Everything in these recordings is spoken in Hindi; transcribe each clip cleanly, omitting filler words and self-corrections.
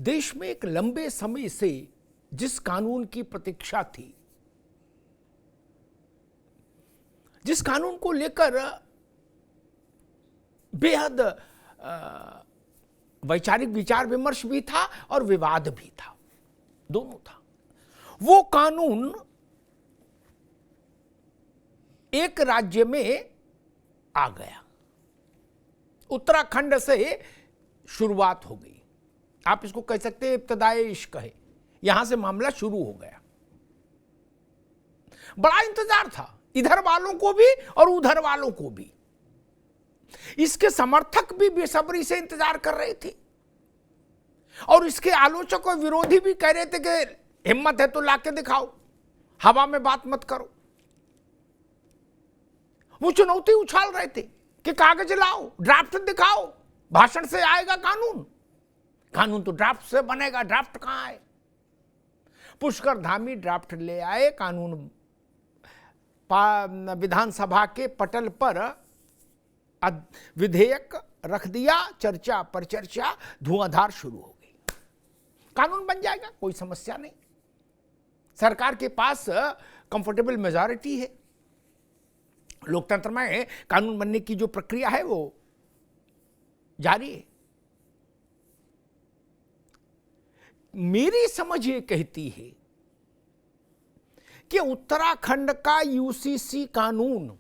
देश में एक लंबे समय से जिस कानून की प्रतीक्षा थी, जिस कानून को लेकर बेहद वैचारिक विचार विमर्श भी था और विवाद भी था, दोनों था, वो कानून एक राज्य में आ गया। उत्तराखंड से शुरुआत हो गई, आप इसको कह सकते हैं इब्तदाए इश्क है, यहां से मामला शुरू हो गया। बड़ा इंतजार था, इधर वालों को भी और उधर वालों को भी। इसके समर्थक भी बेसब्री से इंतजार कर रहे थे और इसके आलोचक और विरोधी भी कह रहे थे कि हिम्मत है तो लाके दिखाओ, हवा में बात मत करो। वो चुनौती उछाल रहे थे कि कागज लाओ, ड्राफ्ट दिखाओ, भाषण से आएगा कानून, कानून तो ड्राफ्ट से बनेगा, ड्राफ्ट कहां है। पुष्कर धामी ड्राफ्ट ले आए, कानून विधानसभा के पटल पर विधेयक रख दिया, चर्चा पर चर्चा, धुआंधार शुरू हो गई। कानून बन जाएगा, कोई समस्या नहीं, सरकार के पास कंफर्टेबल मेजॉरिटी है। लोकतंत्र में कानून बनने की जो प्रक्रिया है वो जारी है। मेरी समझ ये कहती है कि उत्तराखंड का यूसीसी कानून,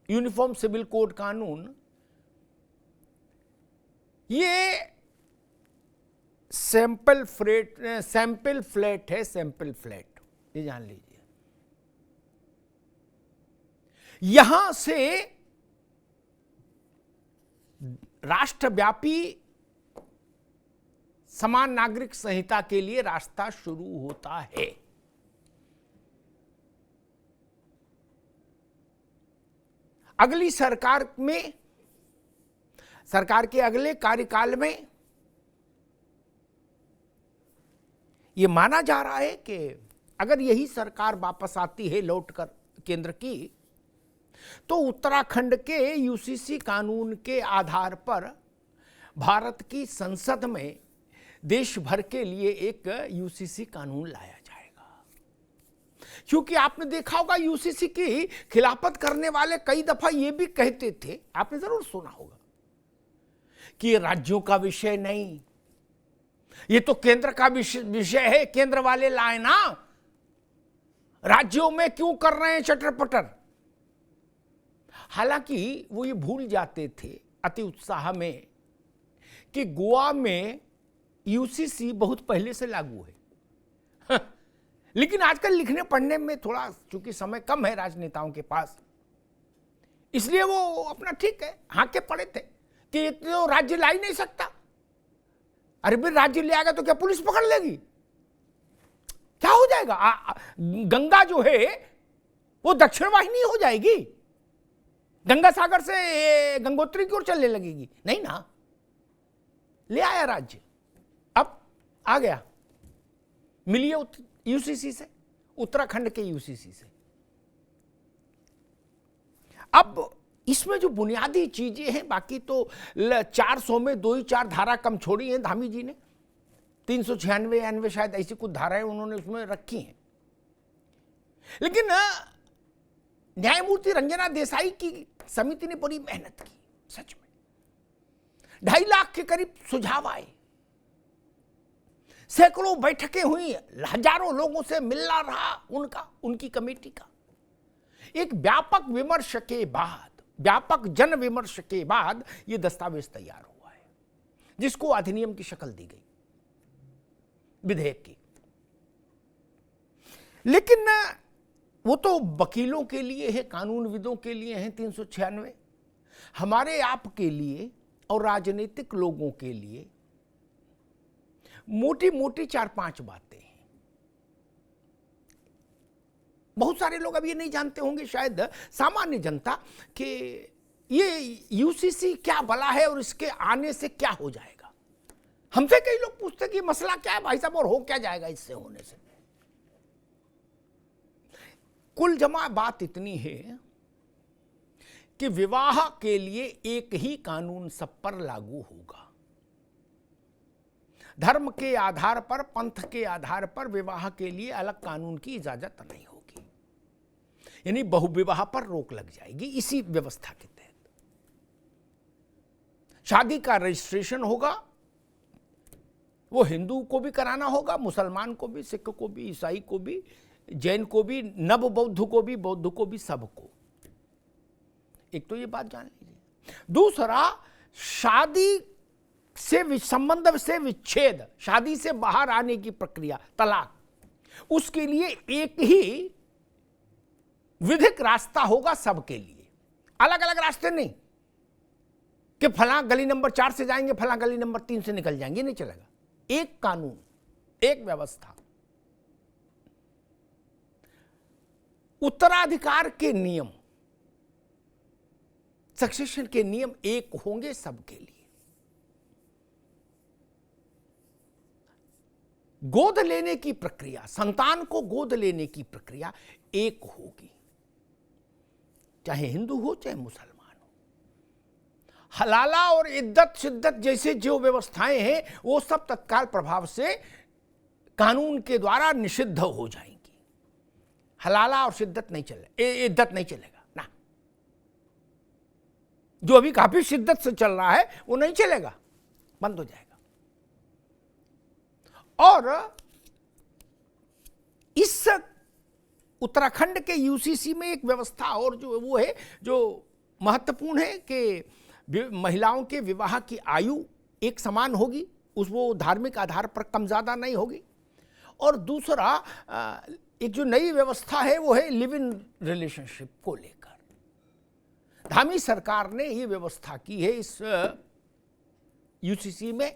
यूनिफॉर्म सिविल कोड कानून, ये सैंपल फ्लैट है, सैंपल फ्लैट, ये जान लीजिए। यहां से राष्ट्रव्यापी समान नागरिक संहिता के लिए रास्ता शुरू होता है। अगली सरकार में, सरकार के अगले कार्यकाल में यह माना जा रहा है कि अगर यही सरकार वापस आती है लौटकर केंद्र की, तो उत्तराखंड के यूसीसी कानून के आधार पर भारत की संसद में देश भर के लिए एक यूसीसी कानून लाया जाएगा। क्योंकि आपने देखा होगा यूसीसी की खिलाफत करने वाले कई दफा ये भी कहते थे, आपने जरूर सुना होगा, कि ये राज्यों का विषय नहीं, ये तो केंद्र का विषय है, केंद्र वाले लाए ना, राज्यों में क्यों कर रहे हैं चटर पटर। हालांकि वो ये भूल जाते थे अति उत्साह में कि गोवा में यूसीसी बहुत पहले से लागू है। लेकिन आजकल लिखने पढ़ने में थोड़ा, चूंकि समय कम है राजनेताओं के पास, इसलिए वो अपना ठीक है हाके पड़े थे कि ये तो राज्य ला ही नहीं सकता। अरे फिर राज्य ले आएगा तो क्या पुलिस पकड़ लेगी, क्या हो जाएगा? गंगा जो है वो दक्षिण वाहिनी हो जाएगी, गंगा सागर से गंगोत्री की ओर चलने लगेगी, नहीं ना। ले आया राज्य, अब आ गया, मिलिए यूसीसी से, उत्तराखंड के यूसीसी से। अब इसमें जो बुनियादी चीजें हैं, बाकी तो 400 में 2 ही 4 धारा कम छोड़ी हैं धामी जी ने, 396 शायद ऐसी कुछ धाराएं उन्होंने उसमें रखी हैं। लेकिन न्यायमूर्ति रंजना देसाई की समिति ने बड़ी मेहनत की, सच में 2.5 लाख के करीब सुझाव आए, सैकड़ों बैठकें हुई, हजारों लोगों से मिलना रहा उनकी कमेटी का। एक व्यापक विमर्श के बाद, व्यापक जन विमर्श के बाद यह दस्तावेज तैयार हुआ है, जिसको अधिनियम की शक्ल दी गई, विधेयक की। लेकिन वो तो वकीलों के लिए है, कानूनविदों के लिए है 396, हमारे आप के लिए और राजनीतिक लोगों के लिए मोटी मोटी 4-5 बातें हैं। बहुत सारे लोग अब ये नहीं जानते होंगे, शायद सामान्य जनता, कि ये यूसीसी क्या भला है और इसके आने से क्या हो जाएगा। हमसे कई लोग पूछते कि मसला क्या है भाई साहब और हो क्या जाएगा इससे होने से। कुल जमा बात इतनी है कि विवाह के लिए एक ही कानून सब पर लागू होगा। धर्म के आधार पर, पंथ के आधार पर विवाह के लिए अलग कानून की इजाजत नहीं होगी, यानी बहुविवाह पर रोक लग जाएगी। इसी व्यवस्था के तहत शादी का रजिस्ट्रेशन होगा, वो हिंदू को भी कराना होगा, मुसलमान को भी, सिख को भी, ईसाई को भी, जैन को भी, नव बौद्ध को भी, बौद्ध को भी, सबको। एक तो ये बात जान लीजिए। दूसरा, शादी से संबंध से विच्छेद, शादी से बाहर आने की प्रक्रिया, तलाक, उसके लिए एक ही विधिक रास्ता होगा सबके लिए, अलग अलग रास्ते नहीं कि फलां गली नंबर 4 से जाएंगे, फलां गली नंबर 3 से निकल जाएंगे, नहीं चलेगा। एक कानून, एक व्यवस्था। उत्तराधिकार के नियम, सक्सेशन के नियम एक होंगे सबके लिए। गोद लेने की प्रक्रिया, संतान को गोद लेने की प्रक्रिया एक होगी, चाहे हिंदू हो चाहे मुसलमान हो। हलाला और इद्दत शिद्दत जैसे जो व्यवस्थाएं हैं वो सब तत्काल प्रभाव से कानून के द्वारा निषिद्ध हो जाएंगी। हलाला और शिद्दत नहीं चले, इद्दत नहीं चलेगा ना। जो अभी काफी शिद्दत से चल रहा है वो नहीं चलेगा, बंद हो जाएगा। और इस उत्तराखंड के यूसीसी में एक व्यवस्था और जो वो है जो महत्वपूर्ण है कि महिलाओं के विवाह की आयु एक समान होगी, उस वो धार्मिक आधार पर कम ज़्यादा नहीं होगी। और दूसरा एक जो नई व्यवस्था है वो है लिव इन रिलेशनशिप को लेकर। धामी सरकार ने ये व्यवस्था की है इस यूसीसी में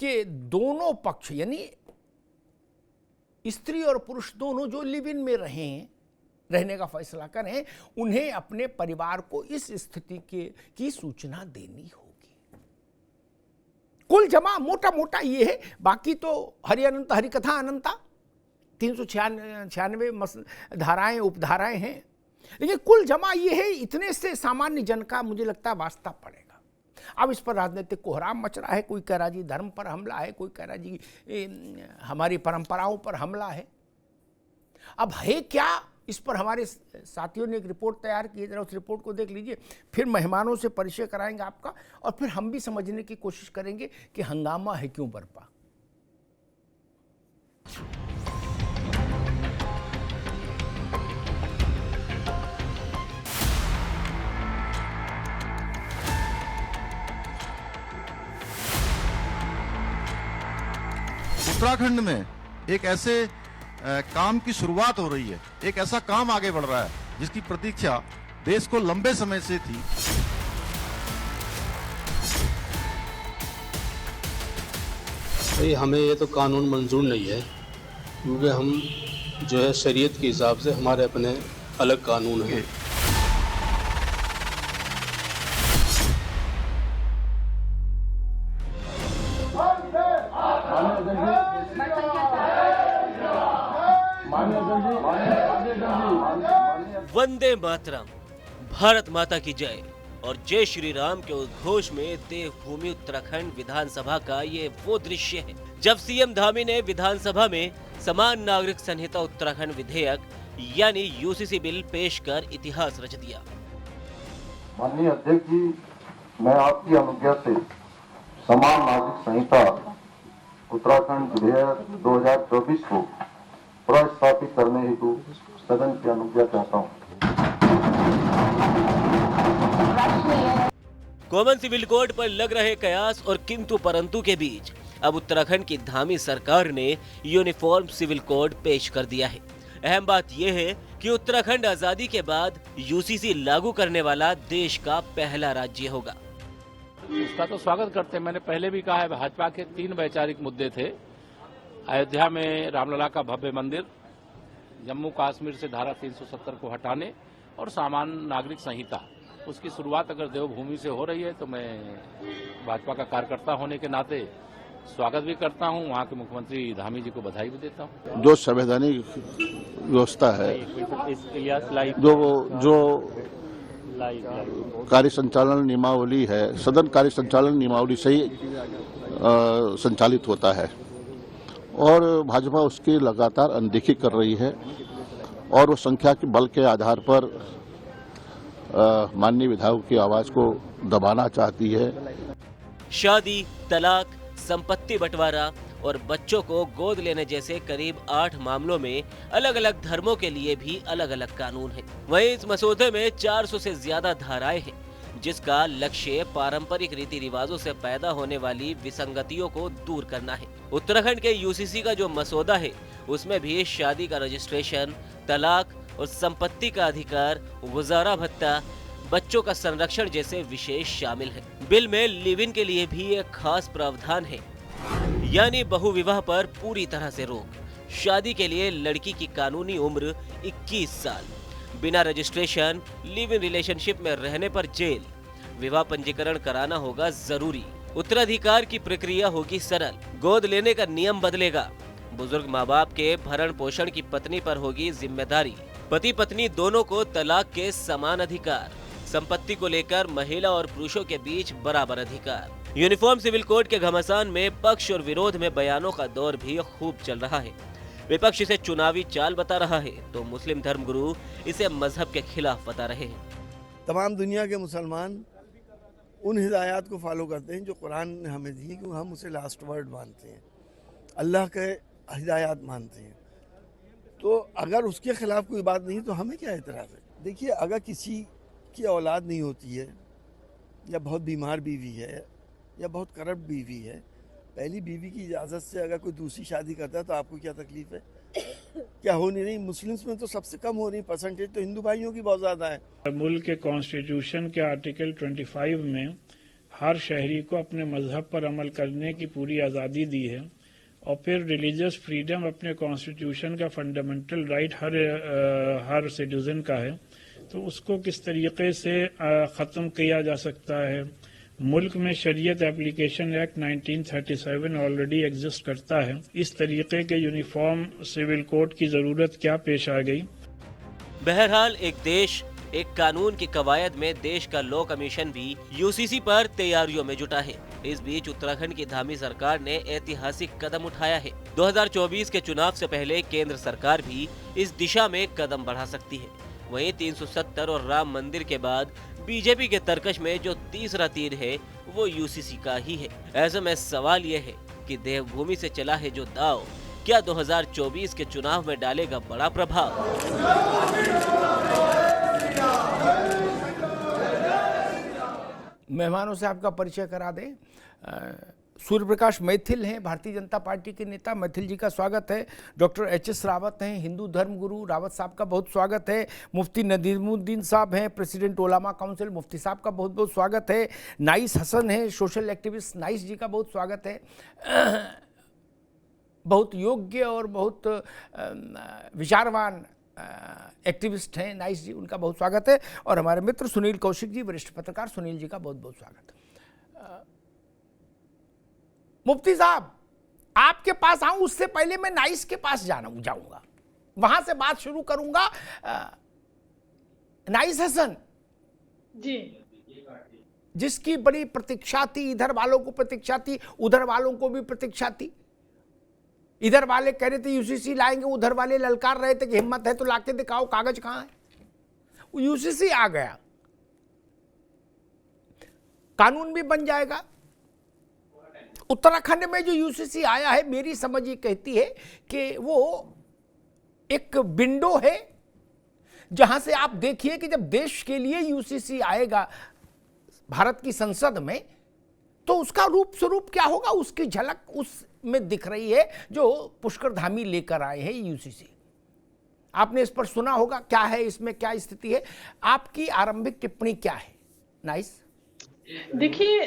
कि दोनों पक्ष यानी स्त्री और पुरुष दोनों जो लिव इन में रहने का फैसला करें, उन्हें अपने परिवार को इस स्थिति की सूचना देनी होगी। कुल जमा मोटा मोटा ये है, बाकी तो हरि अनंत हरि कथा अनंता 396 धाराएं उपधाराएं हैं, लेकिन कुल जमा ये है, इतने से सामान्य जन का मुझे लगता है वास्ता पड़ेगा। अब इस पर राजनीतिक कोहराम मच रहा है, कोई कह रहा जी धर्म पर हमला है, कोई कह रहा जी हमारी परंपराओं पर हमला है। अब है क्या, इस पर हमारे साथियों ने एक रिपोर्ट तैयार की है, जरा उस रिपोर्ट को देख लीजिए, फिर मेहमानों से परिचय कराएंगे आपका, और फिर हम भी समझने की कोशिश करेंगे कि हंगामा है क्यों बरपा। उत्तराखंड में एक ऐसे काम की शुरुआत हो रही है, एक ऐसा काम आगे बढ़ रहा है जिसकी प्रतीक्षा देश को लंबे समय से थी। भाई हमें ये तो कानून मंजूर नहीं है, क्योंकि हम जो है शरीयत के हिसाब से हमारे अपने अलग कानून हैं। वंदे मातरम, भारत माता की जय और जय श्री राम के उद्घोष में देवभूमि उत्तराखंड विधानसभा का ये वो दृश्य है जब सीएम धामी ने विधानसभा में समान नागरिक संहिता उत्तराखंड विधेयक यानी यूसीसी बिल पेश कर इतिहास रच दिया। माननीय अध्यक्ष जी, मैं आपकी अनुज्ञा से समान नागरिक संहिता उत्तराखंड विधेयक 2024 को प्रस्थापित करने हेतु सदन की अनुज्ञा चाहता हूँ। कॉमन सिविल कोड पर लग रहे कयास और किंतु परंतु के बीच अब उत्तराखंड की धामी सरकार ने यूनिफॉर्म सिविल कोड पेश कर दिया है। अहम बात यह है कि उत्तराखंड आजादी के बाद यूसीसी लागू करने वाला देश का पहला राज्य होगा। इसका तो स्वागत करते हैं। मैंने पहले भी कहा है, भाजपा के 3 वैचारिक मुद्दे थे। अयोध्या में रामलला का भव्य मंदिर, जम्मू कश्मीर से धारा 370 को हटाने और सामान्य नागरिक संहिता, उसकी शुरुआत अगर देवभूमि से हो रही है तो मैं भाजपा का कार्यकर्ता होने के नाते स्वागत भी करता हूं। वहां के मुख्यमंत्री धामी जी को बधाई भी देता हूं। जो संवैधानिक व्यवस्था है, जो कार्य संचालन नियमावली है, सदन कार्य संचालन नियमावली से ही संचालित होता है और भाजपा उसकी लगातार अनदेखी कर रही है और वो संख्या के बल के आधार पर माननीय विधायकों की आवाज को दबाना चाहती है। शादी, तलाक, संपत्ति बंटवारा और बच्चों को गोद लेने जैसे करीब 8 मामलों में अलग अलग धर्मों के लिए भी अलग अलग कानून हैं। वहीं इस मसौदे में 400 से ज्यादा धाराएं हैं, जिसका लक्ष्य पारंपरिक रीति रिवाजों से पैदा होने वाली विसंगतियों को दूर करना है। उत्तराखंड के यूसीसी का जो मसौदा है, उसमें भी शादी का रजिस्ट्रेशन, तलाक और संपत्ति का अधिकार, गुजारा भत्ता, बच्चों का संरक्षण जैसे विशेष शामिल हैं। बिल में लिव इन के लिए भी एक खास प्रावधान है, यानी बहुविवाह पर पूरी तरह से रोक। शादी के लिए लड़की की कानूनी उम्र 21 साल, बिना रजिस्ट्रेशन लिव इन रिलेशनशिप में रहने पर जेल, विवाह पंजीकरण कराना होगा जरूरी, उत्तराधिकार की प्रक्रिया होगी सरल, गोद लेने का नियम बदलेगा, बुजुर्ग माँ बाप के भरण पोषण की पत्नी पर होगी जिम्मेदारी, पति पत्नी दोनों को तलाक के समान अधिकार, संपत्ति को लेकर महिला और पुरुषों के बीच बराबर अधिकार। यूनिफॉर्म सिविल कोड के घमासान में पक्ष और विरोध में बयानों का दौर भी खूब चल रहा है। विपक्ष इसे चुनावी चाल बता रहा है तो मुस्लिम धर्मगुरु इसे मजहब के खिलाफ बता रहे हैं। तमाम दुनिया के मुसलमान उन हिदायत को फॉलो करते हैं जो कुरान ने हमें दी, क्योंकि हम उसे लास्ट वर्ड मानते हैं, अल्लाह के हिदायत मानते हैं। तो अगर उसके खिलाफ कोई बात नहीं तो हमें क्या एतराज़ है। देखिए, अगर किसी की औलाद नहीं होती है या बहुत बीमार बीवी है या बहुत करप्ट बीवी है, पहली बीवी की इजाज़त से अगर कोई दूसरी शादी करता है तो आपको क्या तकलीफ है? क्या हो नहीं रही? मुस्लिम्स में तो सबसे कम हो रही परसेंटेज, तो हिंदू भाइयों की बहुत ज़्यादा है। मुल्क के कॉन्स्टिट्यूशन के आर्टिकल 25 में हर शहरी को अपने मजहब पर अमल करने की पूरी आज़ादी दी है और फिर रिलीजियस फ्रीडम अपने कॉन्स्टिट्यूशन का फंडामेंटल राइट हर सिटीजन का है, तो उसको किस तरीके से ख़त्म किया जा सकता है? मुल्क में शरीयत एप्लीकेशन एक्ट 1937 ऑलरेडी एग्जिस्ट करता है। इस तरीके के यूनिफॉर्म सिविल कोड की ज़रूरत क्या पेश आ गई? बहरहाल एक देश एक कानून की कवायद में देश का लॉ कमीशन भी यूसीसी पर तैयारियों में जुटा है। इस बीच उत्तराखंड की धामी सरकार ने ऐतिहासिक कदम उठाया है। 2024 के चुनाव से पहले केंद्र सरकार भी इस दिशा में कदम बढ़ा सकती है। वहीं 370 और राम मंदिर के बाद बीजेपी के तर्कश में जो तीसरा तीर है वो यूसीसी का ही है। ऐसे में सवाल ये है कि देवभूमि से चला है जो दाव, क्या 2024 के चुनाव में डालेगा बड़ा प्रभाव? मेहमानों से आपका परिचय करा दें। सूर्य प्रकाश मैथिल हैं, भारतीय जनता पार्टी के नेता। मैथिल जी का स्वागत है। Doctor HS. रावत हैं, हिंदू धर्मगुरु, रावत साहब का बहुत स्वागत है। मुफ्ती नदीमुद्दीन साहब हैं, प्रेसिडेंट ओलामा काउंसिल, मुफ्ती साहब का बहुत बहुत स्वागत है। नाइस हसन है, सोशल एक्टिविस्ट, नाइस जी का बहुत स्वागत है। बहुत योग्य और बहुत विचारवान एक्टिविस्ट हैं नाइस जी, उनका बहुत स्वागत है। और हमारे मित्र सुनील कौशिक जी, वरिष्ठ पत्रकार, सुनील जी का बहुत बहुत स्वागत है। मुफ्ती साहब, आपके पास आऊं उससे पहले मैं नाइस के पास जाऊंगा, वहां से बात शुरू करूंगा। नाइस हसन जी, जिसकी बड़ी प्रतीक्षा थी, इधर वालों को प्रतीक्षा थी, उधर वालों को भी प्रतीक्षा थी। इधर वाले कह रहे थे यूसीसी लाएंगे, उधर वाले ललकार रहे थे कि हिम्मत है तो लाके दिखाओ, कागज कहां है। यूसीसी आ गया, कानून भी बन जाएगा। उत्तराखंड में जो यूसीसी आया है, मेरी समझ ये कहती है कि वो एक विंडो है जहां से आप देखिए कि जब देश के लिए यूसीसी आएगा भारत की संसद में, तो उसका रूप स्वरूप क्या होगा, उसकी झलक उसमें दिख रही है जो पुष्कर धामी लेकर आए हैं यूसीसी। आपने इस पर सुना होगा, क्या है इसमें, क्या स्थिति है? आपकी आरंभिक टिप्पणी क्या है? नाइस। देखिए,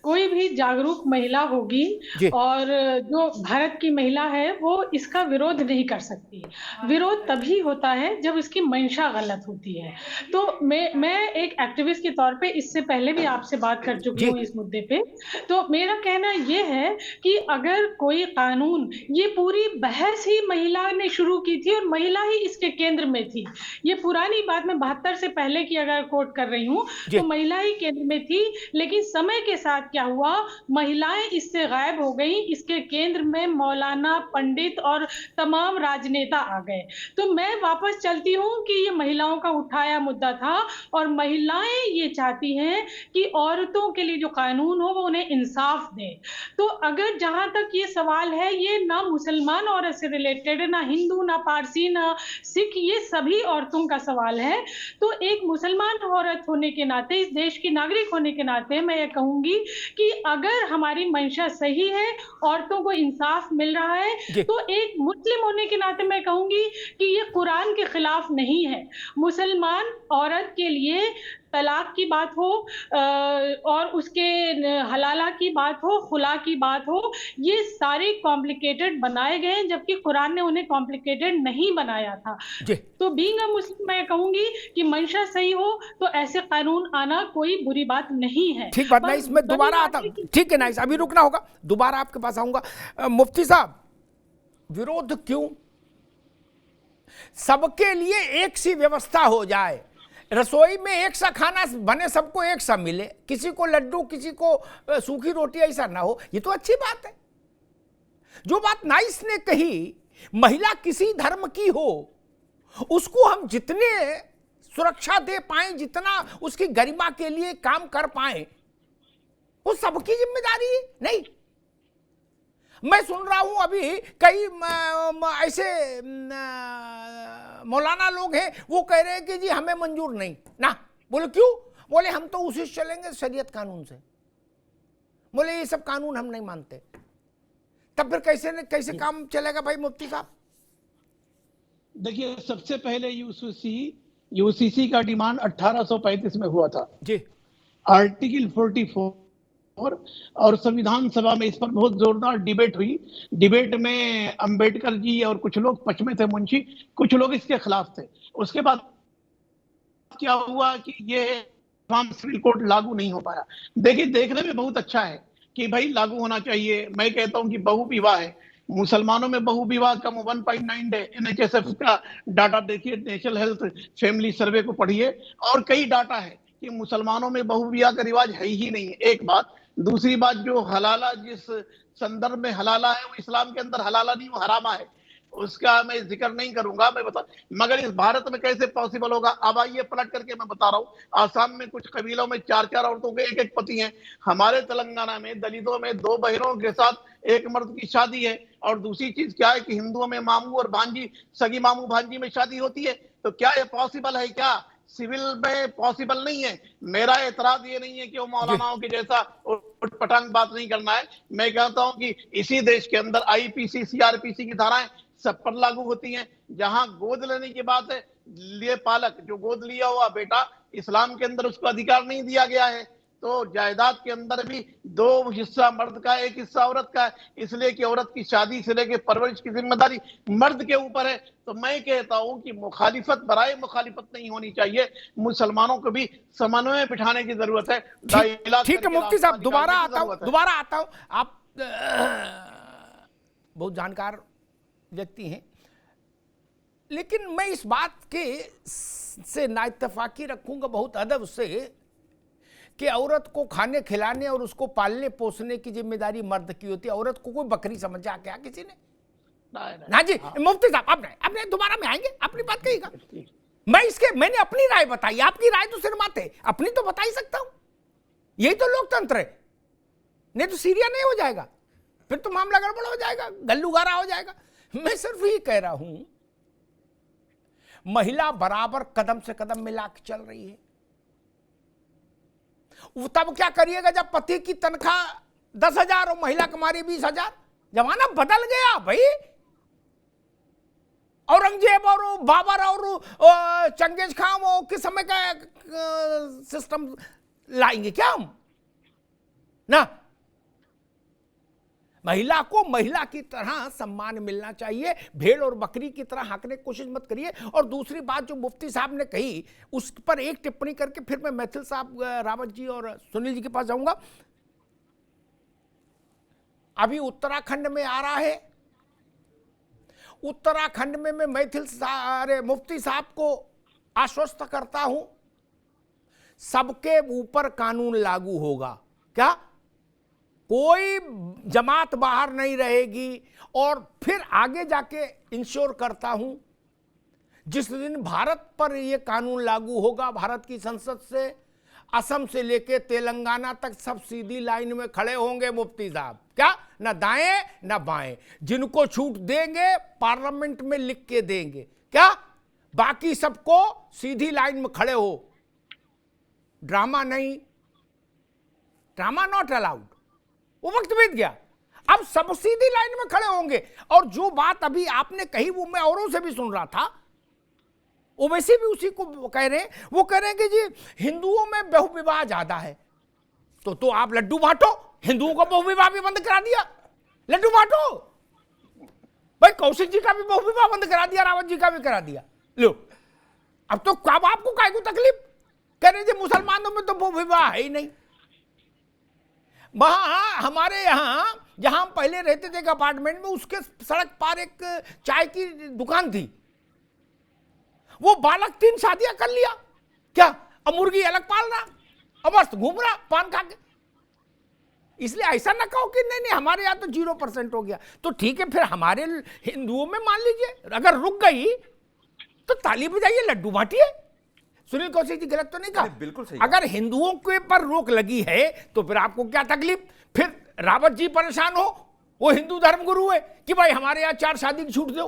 कोई भी जागरूक महिला होगी जी। और जो भारत की महिला है वो इसका विरोध नहीं कर सकती। विरोध तभी होता है जब इसकी मंशा गलत होती है। तो मैं एक एक्टिविस्ट के तौर पे इससे पहले भी आपसे बात कर चुकी जी। हूँ इस मुद्दे पे। तो मेरा कहना ये है कि अगर कोई कानून, ये पूरी बहस ही महिला ने शुरू की थी और महिला ही इसके केंद्र में थी। ये पुरानी बात, मैं 72 से पहले की अगर कोट कर रही हूँ जी। तो महिला ही केंद्र में थी, लेकिन समय के साथ क्या हुआ, महिलाएं इससे गायब हो गई। इसके केंद्र में मौलाना, पंडित और तमाम राजनेता आ गए। तो मैं वापस चलती हूँ कि ये महिलाओं का उठाया मुद्दा था और महिलाएं ये चाहती हैं कि औरतों के लिए जो कानून हो वो उन्हें इंसाफ दे। तो अगर जहां तक ये सवाल है, ये ना मुसलमान औरत से रिलेटेड है, ना हिंदू, ना पारसी, ना सिख, ये सभी औरतों का सवाल है। तो एक मुसलमान औरत होने के नाते, इस देश की नागरिक होने के नाते मैं ये कहूंगी कि अगर हमारी मंशा सही है, औरतों को इंसाफ मिल रहा है, जी। तो एक मुस्लिम होने के नाते मैं कहूंगी कि ये कुरान के खिलाफ नहीं है। मुसलमान औरत के लिए तलाक की बात हो और उसके हलाला की बात हो, खुला की बात हो, ये सारे कॉम्प्लिकेटेड बनाए गए हैं, जबकि कुरान ने उन्हें कॉम्प्लिकेटेड नहीं बनाया था। जी। तो बीइंग अ मुस्लिम मैं कहूंगी कि मंशा सही हो तो ऐसे कानून आना कोई बुरी बात नहीं है। ठीक बात, मैं पर इसमें बड़ी दोबारा बात आता है हूँ। कि- ठीक है नाइस, अभी रुकना होगा, दोबारा आपके पास आऊंगा। मुफ्ती साहब, विरोध क्यों? सबके लिए एक सी व्यवस्था हो जाए, रसोई में एक सा खाना बने, सबको एक सा मिले, किसी को लड्डू, किसी को सूखी रोटी, ऐसा ना हो, ये तो अच्छी बात है। जो बात नाइस ने कही, महिला किसी धर्म की हो, उसको हम जितने सुरक्षा दे पाए, जितना उसकी गरिमा के लिए काम कर पाए, वो सबकी जिम्मेदारी है। नहीं, मैं सुन रहा हूं अभी कई ऐसे मौलाना लोग हैं, वो कह रहे हैं कि जी हमें मंजूर नहीं ना। बोले क्यों? बोले हम तो उसी से चलेंगे शरीयत कानून से। बोले ये सब कानून हम नहीं मानते। तब फिर कैसे काम चलेगा भाई मुफ्ती साहब? देखिए, सबसे पहले यूसीसी का डिमांड 1835 में हुआ था जी। आर्टिकल 44, और संविधान सभा में इस पर बहुत जोरदार डिबेट हुई। डिबेट में अंबेडकर जी और कुछ लोग पक्ष में थे, मुंशी, कुछ लोग इसके खिलाफ थे। उसके बाद क्या हुआ कि ये सिविल कोड लागू नहीं हो पाया। देखिए, देखने में बहुत अच्छा है कि भाई लागू होना चाहिए। मैं कहता हूं कि बहुविवाह है, मुसलमानों में बहुविवाह कम 1.9 है। NHSF का डाटा देखिए, नेशनल हेल्थ फैमिली सर्वे को पढ़िए, और कई डाटा है कि मुसलमानों में बहुविवाह का रिवाज है ही नहीं है। एक बात। दूसरी बात, जो हलाला, जिस संदर्भ में हलाला है, वो इस्लाम के अंदर हलाला नहीं, वो हरामा है। उसका मैं जिक्र नहीं करूंगा, मैं बता, मगर इस भारत में कैसे पॉसिबल होगा? अब आइए पलट करके मैं बता रहा हूँ। आसाम में कुछ कबीलों में 4-4 औरतों के एक पति हैं। हमारे तेलंगाना में दलितों में 2 बहनों के साथ एक मर्द की शादी है। और दूसरी चीज क्या है कि हिंदुओं में मामू और भांजी, सगी मामू भांजी में शादी होती है। तो क्या ये पॉसिबल है? क्या सिविल में पॉसिबल नहीं है? मेरा एतराज ये नहीं है कि वो मौलानाओं के जैसा उटपटांग बात नहीं करना है। मैं कहता हूं कि इसी देश के अंदर IPC, CRPC की धाराएं सब पर लागू होती हैं। जहां गोद लेने की बात है, लिए पालक, जो गोद लिया हुआ बेटा, इस्लाम के अंदर उसको अधिकार नहीं दिया गया है। तो जायदाद के अंदर भी 2 हिस्सा मर्द का, 1 हिस्सा औरत का है, इसलिए कि औरत की शादी से लेकर परवरिश की जिम्मेदारी मर्द के ऊपर है। तो मैं कहता हूं कि मुखालिफत बराए मुखालिफत नहीं होनी चाहिए। मुसलमानों को भी समन्वय बिठाने की जरूरत है। ठीक है मुफ्ती साहब, दोबारा आता हूं। आप बहुत जानकार व्यक्ति हैं, लेकिन मैं इस बात के से नाइत्तफाकी रखूंगा बहुत अदब से कि औरत को खाने खिलाने और उसको पालने पोसने की जिम्मेदारी मर्द की होती है। औरत को कोई बकरी समझा क्या किसी ने? ना जी। मुफ्ती साहब, आपने दोबारा में आएंगे, अपनी बात कहिएगा। मैंने अपनी राय बताई, आपकी राय तो सिर्फ बात है, अपनी तो बता ही सकता हूं। यही तो लोकतंत्र है। नहीं तो सीरिया नहीं हो जाएगा, फिर तो मामला गड़बड़ हो जाएगा, गल्लूगारा हो जाएगा। मैं सिर्फ ये कह रहा हूं, महिला बराबर कदम से कदम मिला के चल रही है। तब क्या करिएगा जब पति की तनख्वाह 10,000 और महिला कमारी 20,000? जमाना बदल गया भाई। औरंगजेब और बाबर और चंगेज खान के समय का सिस्टम लाएंगे क्या हम? ना, महिला को महिला की तरह सम्मान मिलना चाहिए, भेड़ और बकरी की तरह हाँकने की कोशिश मत करिए। और दूसरी बात जो मुफ्ती साहब ने कही उस पर एक टिप्पणी करके फिर मैं मैथिल साहब, रावत जी और सुनील जी के पास जाऊंगा। अभी उत्तराखंड में आ रहा है, उत्तराखंड में मैं मुफ्ती साहब को आश्वस्त करता हूं, सबके ऊपर कानून लागू होगा। क्या? कोई जमात बाहर नहीं रहेगी। और फिर आगे जाके इंश्योर करता हूं, जिस दिन भारत पर यह कानून लागू होगा, भारत की संसद से असम से लेके तेलंगाना तक सब सीधी लाइन में खड़े होंगे मुफ्ती साहब। क्या? ना दाएं ना बाएं, जिनको छूट देंगे पार्लियामेंट में लिख के देंगे। क्या? बाकी सबको सीधी लाइन में खड़े हो, ड्रामा नहीं, ड्रामा नॉट अलाउड। वो वक्त बीत गया, अब सब सीधी लाइन में खड़े होंगे। और जो बात अभी आपने कही वो मैं औरों से भी सुन रहा था, ओवैसी भी उसी को कह रहे हैं। वो कह रहे हैं कि जी हिंदुओं में बहुविवाह ज्यादा है, तो आप लड्डू बांटो, हिंदुओं का बहुविवाह भी बंद करा दिया, लड्डू बांटो। भाई कौशिक जी का भी बहुविवाह बंद करा दिया, रावत जी का भी करा दिया। लो, अब तो कब आपको काय को तकलीफ? कह रहे थे मुसलमानों में तो बहुविवाह है ही नहीं। वहां हमारे यहां जहां हम पहले रहते थे एक अपार्टमेंट में, उसके सड़क पार एक चाय की दुकान थी, वो बालक 3 शादियां कर लिया। क्या? अब मुर्गी अलग पाल रहा, अब मस्त घूम रहा पान खा के। इसलिए ऐसा ना कहो कि नहीं नहीं हमारे यहाँ तो 0% हो गया। तो ठीक है, फिर हमारे हिंदुओं में मान लीजिए अगर रुक गई तो ताली बजाइए, लड्डू बांटिए। सुनील कौशिक जी गलत तो नहीं कहा? बिल्कुल सही। अगर हिंदुओं के पर रोक लगी है तो फिर आपको क्या तकलीफ? फिर रावत जी परेशान हो, वो हिंदू धर्मगुरु है कि भाई हमारे यहाँ 4 शादी की छूट दो।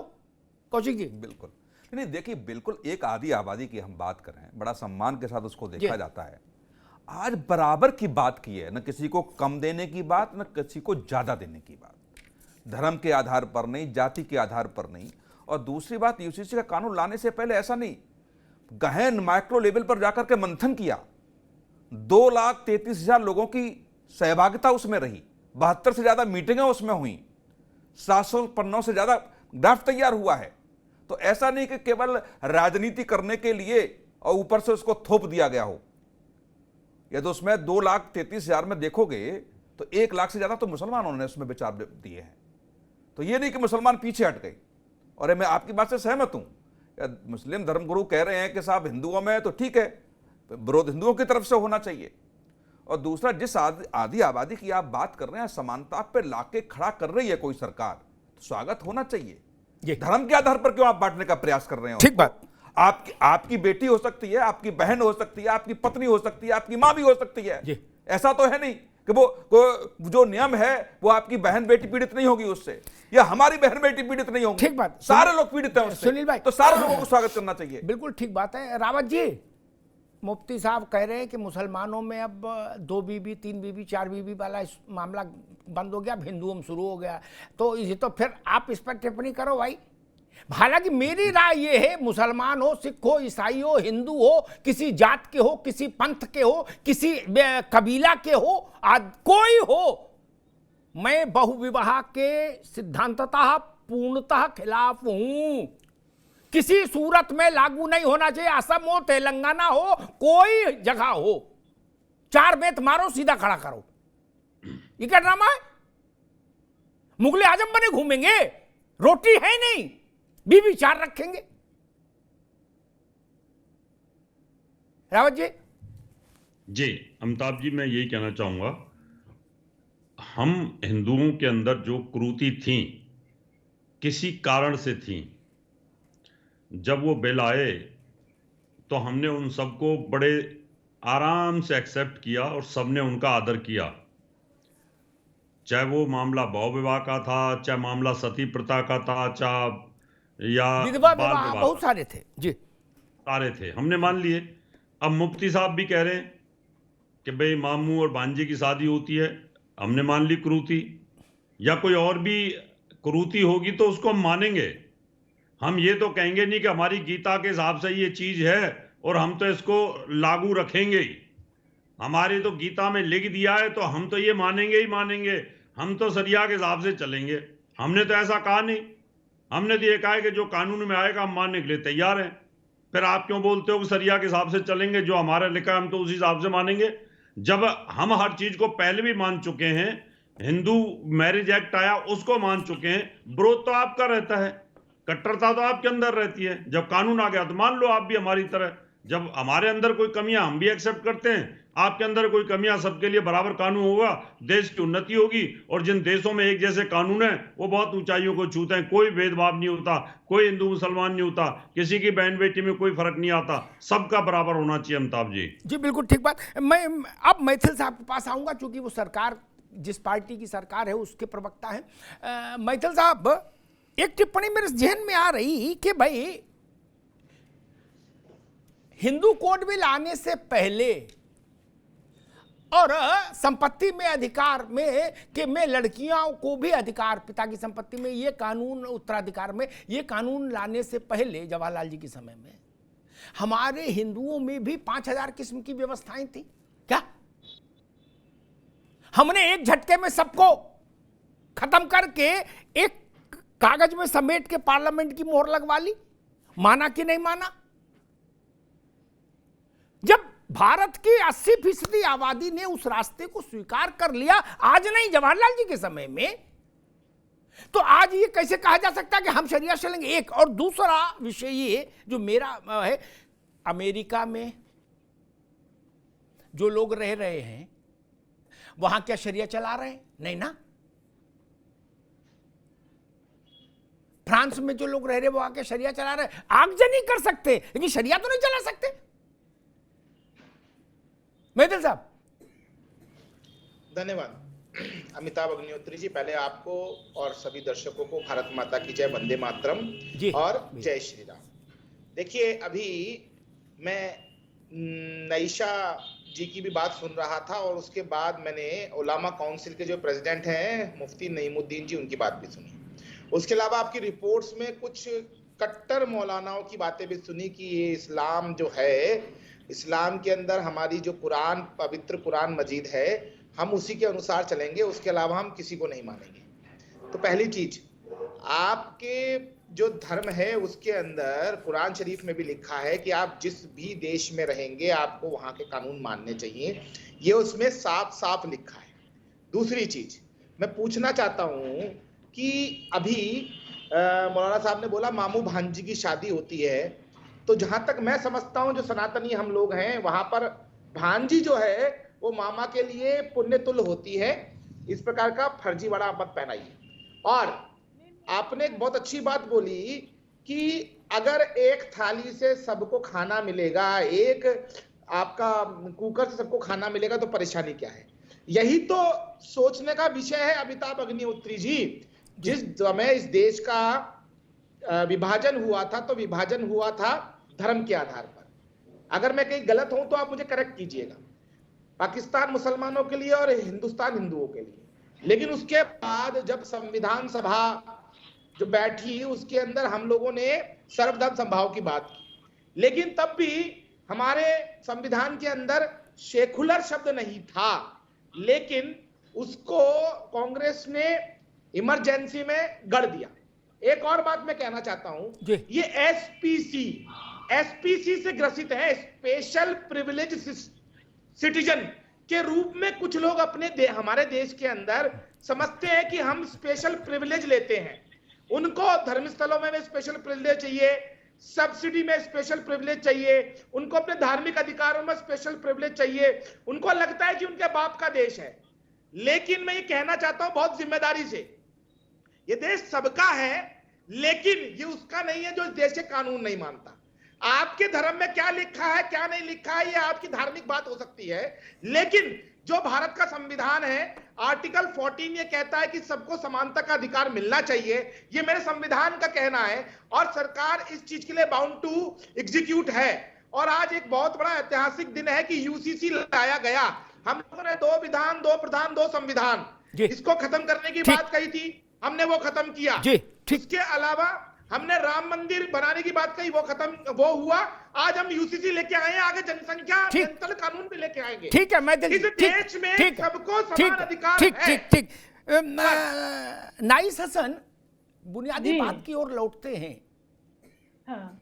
कौशिक जी बिल्कुल नहीं, देखिए बिल्कुल एक आधी आबादी की हम बात कर रहे हैं, बड़ा सम्मान के साथ उसको देखा जाता है। आज बराबर की बात की है, न किसी को कम देने की बात, न किसी को ज्यादा देने की बात, धर्म के आधार पर नहीं, जाति के आधार पर नहीं। और दूसरी बात, यूसीसी का कानून लाने से पहले ऐसा नहीं, गहन माइक्रो लेवल पर जाकर के मंथन किया। 2,33,000 लोगों की सहभागिता उसमें रही, 72 से ज्यादा मीटिंगें उसमें हुई, 700 पन्नों से ज्यादा ड्राफ्ट तैयार हुआ है। तो ऐसा नहीं कि केवल राजनीति करने के लिए और ऊपर से उसको थोप दिया गया हो। यदि तो उसमें 2,33,000 में देखोगे तो 1 लाख से ज्यादा तो मुसलमानों ने उसमें विचार दिए हैं। तो ये नहीं कि मुसलमान पीछे हट गए। और मैं आपकी बात से सहमत हूं, मुस्लिम धर्मगुरु कह रहे हैं कि साहब हिंदुओं में तो ठीक है, विरोध हिंदुओं की तरफ से होना चाहिए। और दूसरा, जिस आधी आबादी की आप बात कर रहे हैं, समानता पे लाके खड़ा कर रही है कोई सरकार, तो स्वागत होना चाहिए। धर्म के आधार पर क्यों आप बांटने का प्रयास कर रहे हैं? ठीक बात। आपकी बेटी हो सकती है, आपकी बहन हो सकती है, आपकी पत्नी हो सकती है, आपकी मां भी हो सकती है। ऐसा तो है नहीं कि वो जो नियम है वो आपकी बहन बेटी पीड़ित नहीं होगी उससे, या हमारी बहन बेटी पीड़ित नहीं होगी। ठीक बात। सारे लोग पीड़ित हैं उससे। सुनील भाई, तो सारे लोगों को स्वागत करना चाहिए। बिल्कुल ठीक बात है। रावत जी, मुफ्ती साहब कह रहे हैं कि मुसलमानों में अब 2 बीबी 3 बीबी 4 बीबी वाला मामला बंद हो गया, अब हिंदुओं में शुरू हो गया। तो ये तो फिर आप इस पर टिप्पणी करो भाई। हालांकि मेरी राय ये है, मुसलमान हो, सिख हो, ईसाई हो, हिंदू हो, किसी जात के हो, किसी पंथ के हो, किसी कबीला के हो, कोई हो, मैं बहुविवाह के सिद्धांततः पूर्णतः खिलाफ हूं। किसी सूरत में लागू नहीं होना चाहिए। असम हो, तेलंगाना हो, कोई जगह हो, 4 बेत मारो, सीधा खड़ा करो। ये क्या ड्रामा है? मुगले आजम बने घूमेंगे, रोटी है नहीं, बीबी 4 रखेंगे। रावत जी। जी अमिताभ जी, मैं यही कहना चाहूंगा, हम हिंदुओं के अंदर जो कुरीति थी, किसी कारण से थी, जब वो बिल आए तो हमने उन सबको बड़े आराम से एक्सेप्ट किया और सबने उनका आदर किया। चाहे वो मामला बहु विवाह का था, चाहे मामला सती प्रथा का था, चाहे या विधवा विवाह, बहुत सारे थे जी, सारे थे, हमने मान लिए। अब मुफ्ती साहब भी कह रहे हैं कि भाई मामू और भांजे की शादी होती है, हमने मान ली कुरीति, या कोई और भी कुरीति होगी तो उसको हम मानेंगे। हम ये तो कहेंगे नहीं कि हमारी गीता के हिसाब से ये चीज है और हम तो इसको लागू रखेंगे ही। हमारी तो गीता में लिख दिया है तो हम तो ये मानेंगे ही मानेंगे, हम तो शरिया के हिसाब से चलेंगे। हमने तो ऐसा कहा नहीं, हमने तो ये कहा है कि जो कानून में आएगा हम मानने के लिए तैयार हैं। फिर आप क्यों बोलते हो कि शरिया के हिसाब से चलेंगे? जो हमारा लिखा है हम तो उसी हिसाब से मानेंगे। जब हम हर चीज को पहले भी मान चुके हैं, हिंदू मैरिज एक्ट आया उसको मान चुके हैं, विरोध तो आपका रहता है, कट्टरता तो आपके अंदर रहती है। जब कानून आ गया तो मान लो आप भी हमारी तरह, जब हमारे अंदर कोई कमियां हम भी एक्सेप्ट करते हैं, आपके अंदर कोई कमियां, सबके लिए बराबर कानून होगा, देश की उन्नति होगी। और जिन देशों में एक जैसे कानून है वो बहुत ऊंचाइयों को छूते हैं, कोई भेदभाव नहीं होता, कोई हिंदू मुसलमान नहीं होता, किसी की बहन बेटी में कोई फर्क नहीं आता, सबका बराबर होना चाहिए। अमिताभ जी जी बिल्कुल ठीक बात। मैं अब मैथिल साहब के पास आऊंगा, क्योंकि वो सरकार, जिस पार्टी की सरकार है उसके प्रवक्ता है। मैथिल साहब, एक टिप्पणी मेरे जहन में आ रही कि भाई हिंदू कोड बिल आने से पहले और संपत्ति में अधिकार में लड़कियों को भी अधिकार, पिता की संपत्ति में, ये कानून उत्तराधिकार में, ये कानून लाने से पहले जवाहरलाल जी के समय में हमारे हिंदुओं में भी 5000 किस्म की व्यवस्थाएं थी क्या? हमने एक झटके में सबको खत्म करके एक कागज में समेट के पार्लियामेंट की मोहर लगवा ली? माना कि नहीं माना? जब भारत की 80% आबादी ने उस रास्ते को स्वीकार कर लिया, आज नहीं, जवाहरलाल जी के समय में, तो आज ये कैसे कहा जा सकता है कि हम शरिया चलेंगे? एक और दूसरा विषय ये जो मेरा है, अमेरिका में जो लोग रह रहे हैं वहां क्या शरिया चला रहे हैं? नहीं ना। फ्रांस में जो लोग रह रहे हैं वहां क्या शरिया चला रहे हैं? आगजनी कर सकते, लेकिन शरिया तो नहीं चला सकते। मैथिल साहब। धन्यवाद अमिताभ अग्निहोत्री जी। पहले आपको और सभी दर्शकों को भारत माता की जय, वंदे मातरम और जय श्री राम। देखिए, अभी मैं नईशा जी की भी बात सुन रहा था और उसके बाद मैंने उलामा काउंसिल के जो प्रेसिडेंट हैं मुफ्ती नईमुद्दीन जी, उनकी बात भी सुनी। उसके अलावा आपकी रिपोर्ट्स में कुछ कट्टर मौलानाओं की बातें भी सुनी कि ये इस्लाम जो है, इस्लाम के अंदर हमारी जो कुरान, पवित्र कुरान मजीद है, हम उसी के अनुसार चलेंगे, उसके अलावा हम किसी को नहीं मानेंगे। तो पहली चीज, आपके जो धर्म है उसके अंदर कुरान शरीफ में भी लिखा है कि आप जिस भी देश में रहेंगे आपको वहां के कानून मानने चाहिए, ये उसमें साफ साफ लिखा है। दूसरी चीज मैं पूछना चाहता हूं कि अभी मौलाना साहब ने बोला मामू भांजी की शादी होती है, तो जहां तक मैं समझता हूं जो सनातनी हम लोग हैं वहां पर भांजी जो है वो मामा के लिए पुण्य तुल्य होती है। इस प्रकार का फर्जी बड़ा मत पहनाइए। और आपने एक बहुत अच्छी बात बोली कि अगर एक थाली से सबको खाना मिलेगा, एक आपका कुकर से सबको खाना मिलेगा, तो परेशानी क्या है? यही तो सोचने का विषय है अमिताभ अग्निहोत्री जी। जिस समय इस देश का विभाजन हुआ था तो विभाजन हुआ था धर्म के आधार पर। अगर मैं कहीं गलत हूं तो आप मुझे करेक्ट कीजिएगा। पाकिस्तान मुसलमानों के लिए और हिंदुस्तान हिंदुओं के लिए। लेकिन उसके बाद जब संविधान सभा जो बैठी उसके अंदर हम लोगों ने सर्वधर्म समभाव की बात की, लेकिन तब भी हमारे संविधान के अंदर सेकुलर शब्द नहीं था, लेकिन उसको कांग्रेस ने इमरजेंसी में गढ़ दिया। एक और बात मैं कहना चाहता हूं, ये एसपीसी से ग्रसित है, स्पेशल प्रिविलेज सिटीजन के रूप में कुछ लोग अपने हमारे देश के अंदर समझते हैं कि हम स्पेशल प्रिविलेज लेते हैं। उनको धर्मस्थलों में स्पेशल प्रिविलेज चाहिए, सब्सिडी में स्पेशल प्रिविलेज चाहिए, उनको अपने धार्मिक अधिकारों में स्पेशल प्रिविलेज चाहिए। उनको लगता है कि उनके बाप का देश है। लेकिन मैं ये कहना चाहता हूं बहुत जिम्मेदारी से, ये देश सबका है, लेकिन ये उसका नहीं है जो इस देश के कानून नहीं मानता। आपके धर्म में क्या लिखा है क्या नहीं लिखा है ये आपकी धार्मिक बात हो सकती है, लेकिन जो भारत का संविधान है आर्टिकल 14 ये कहता है कि सबको समानता का अधिकार मिलना चाहिए। ये मेरे संविधान का कहना है और सरकार इस चीज के लिए बाउंड टू एग्जीक्यूट है। और आज एक बहुत बड़ा ऐतिहासिक दिन है कि यूसीसी लाया गया। हम लोगों ने 2 विधान 2 प्रधान 2 संविधान, इसको खत्म करने की बात कही थी, हमने वो खत्म किया। इसके अलावा हमने राम मंदिर बनाने की बात कही, वो खत्म, वो हुआ। आज हम यूसीसी लेके आए हैं, आगे जनसंख्या नियंत्रण कानून भी लेके आएंगे। ठीक है, मैं इस देश में सबको समान अधिकार है। ठीक नाइस हसन, बुनियादी बात की ओर लौटते हैं। हाँ।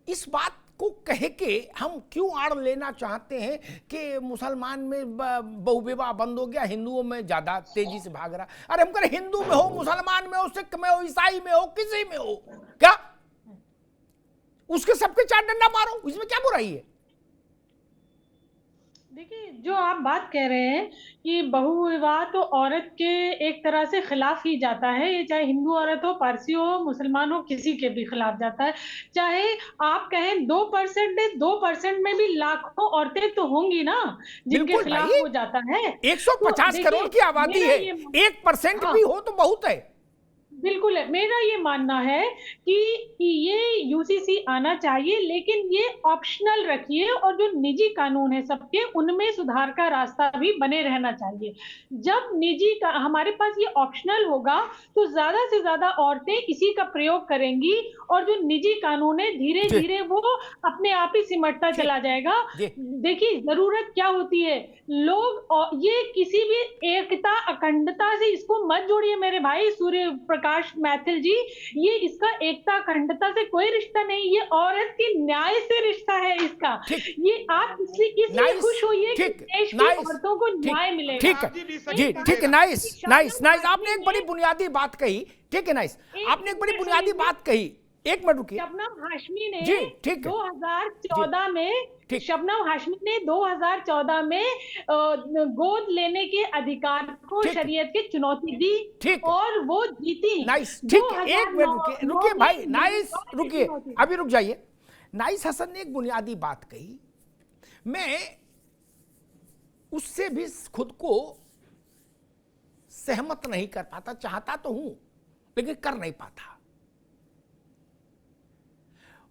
इस बात को कह के हम क्यों आड़ लेना चाहते हैं कि मुसलमान में बहुविवाह बंद हो गया, हिंदुओं में ज्यादा तेजी से भाग रहा। अरे हम करें हिंदू में हो, मुसलमान में हो, सिख में हो, ईसाई में हो, किसी में हो, क्या उसके सबके चार डंडा मारो, इसमें क्या बुराई है? देखिए, जो आप बात कह रहे हैं कि बहुविवाह तो औरत के एक तरह से खिलाफ ही जाता है, ये चाहे हिंदू औरत हो, पारसी हो, मुसलमान हो, किसी के भी खिलाफ जाता है। चाहे आप कहें 2% 2% में भी लाखों औरतें तो होंगी ना जिनके खिलाफ हो जाता है। 150 करोड़ की आबादी है, 1% भी हो तो बहुत है। बिल्कुल है, मेरा ये मानना है कि ये यूसीसी आना चाहिए, लेकिन ये ऑप्शनल रखिए और जो निजी कानून है सबके, उनमें सुधार का रास्ता भी बने रहना चाहिए। जब निजी का हमारे पास ये ऑप्शनल होगा तो ज्यादा से ज्यादा औरतें इसी का प्रयोग करेंगी और जो निजी कानून है धीरे धीरे वो अपने आप ही सिमटता चला जाएगा। देखिए, जरूरत क्या होती है, लोग ये किसी भी एकता अखंडता से इसको मत जोड़िए मेरे भाई सूर्य प्रकाश मैथिल जी, ये इसका एकता अखंडता से कोई रिश्ता नहीं, ये औरत के न्याय से रिश्ता है इसका। ये आप इसलिए खुश होइए कि देश की औरतों को न्याय मिलेगा। ठीक है जी, ठीक है, नाइस नाइस नाइस, आपने एक बड़ी बुनियादी बात कही। ठीक है, नाइस, आपने एक बड़ी बुनियादी बात कही। एक मिनट रुकिए। शबनम हाशमी ने 2014 में शबनम हाशमी ने 2014 में गोद लेने के अधिकार को शरीयत की चुनौती दी और वो जीती। नाइस, ठीक है, एक मिनट रुकिए भाई, नाइस रुकिए, अभी रुक जाइए। नाइस हसन ने एक बुनियादी बात कही, मैं उससे भी खुद को सहमत नहीं कर पाता, चाहता तो हूं लेकिन कर नहीं पाता।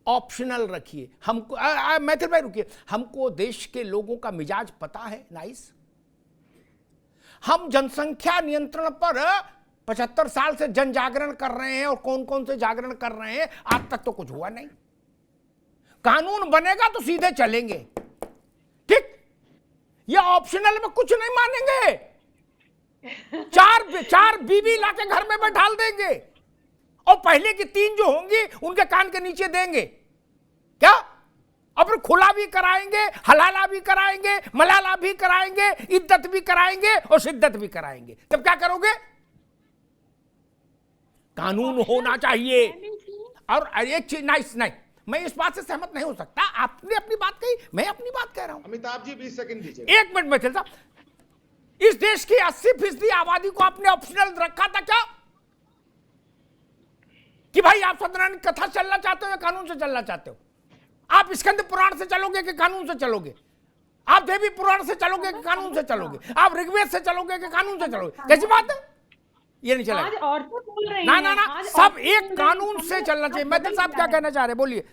ऑप्शनल रखिए, हमको मैथिल भाई रुकिए, हमको देश के लोगों का मिजाज पता है। नाइस, हम जनसंख्या नियंत्रण पर 75 साल से जन जागरण कर रहे हैं और कौन कौन से जागरण कर रहे हैं, आज तक तो कुछ हुआ नहीं। कानून बनेगा तो सीधे चलेंगे, ठीक, ये ऑप्शनल में कुछ नहीं मानेंगे। चार बीवी लाके घर में बैठाल देंगे और पहले की 3 जो होंगी उनके कान के नीचे देंगे, क्या? और फिर खुला भी कराएंगे, हलाला भी कराएंगे, मलाला भी कराएंगे, इद्दत भी कराएंगे और शिद्दत भी कराएंगे। तब क्या करोगे? कानून होना चाहिए। और एक चीज, नाइस, नहीं, मैं इस बात से सहमत नहीं हो सकता। आपने अपनी बात कही, मैं अपनी बात कह रहा हूं। अमिताभ जी 20 सेकंड दीजिए। एक मिनट में चलता। इस देश की 80% आबादी को आपने ऑप्शनल रखा था क्या? कि भाई आप सत्यनारायण कथा चलना चाहते हो या कानून से चलना चाहते हो? आप स्कंद पुराण से चलोगे कि कानून से चलोगे? आप देवी पुराण से चलोगे कि कानून से चलोगे? आप ऋग्वेद से चलोगे कि कानून से चलोगे? कैसी बात है? ये नहीं चलेगा। ना, सब एक कानून से चलना चाहिए। मैथिल साहब क्या कहना चाह रहे, बोलिए।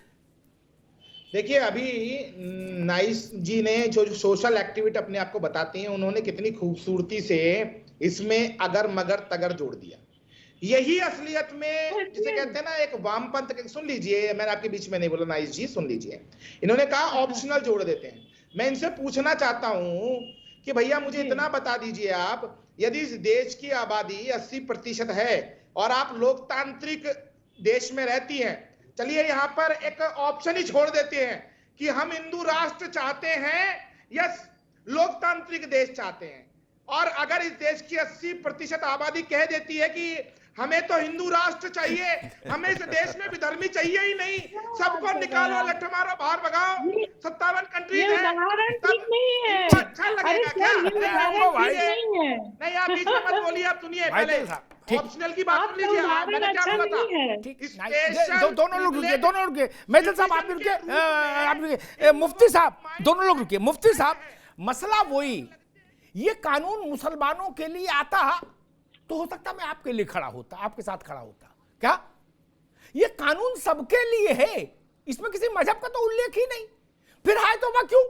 देखिए, अभी नाइस जी ने जो सोशल एक्टिविटी अपने आप को बताते हैं, उन्होंने कितनी खूबसूरती से इसमें अगर मगर तगर जोड़ दिया। यही असलियत में जिसे कहते हैं ना एक वामपंथ। सुन लीजिए, मैंने आपके बीच में नहीं बोला, नाइस जी सुन लीजिए। इन्होंने कहा ऑप्शनल जोड़ देते हैं। मैं इनसे पूछना चाहता हूं कि भैया मुझे इतना बता दीजिए आप, यदि इस देश की आबादी 80% है और आप लोकतांत्रिक देश में रहती हैं, चलिए यहाँ पर एक ऑप्शन ही छोड़ देते हैं कि हम हिंदू राष्ट्र चाहते हैं या लोकतांत्रिक देश चाहते हैं। और अगर इस देश की 80% आबादी कह देती है कि हमें तो हिंदू राष्ट्र चाहिए, हमें इस देश में विधर्मी चाहिए ही नहीं, सबको निकालो, लठ मारो, बाहर भगाओ, 57 कंट्रीज हैं, अच्छा लगेगा क्या? नहीं, आप बीच में मत बोलिए, आप सुनिए पहले। ऑप्शनल की बात सुन लीजिए, मैंने क्या बोला था? दोनों लोग रुकिए, दोनों लोग रुकिए। मैथिल साहब आप भी रुकिए, आप रुकिए। मुफ्ती साहब, दोनों लोग रुकिए। मुफ्ती साहब, मसला वही, ये कानून मुसलमानों के लिए आता तो हो सकता मैं आपके लिए खड़ा होता, आपके साथ खड़ा होता। क्या ये कानून सबके लिए है? इसमें किसी मजहब का तो उल्लेख ही नहीं। फिर है तो वह क्यों?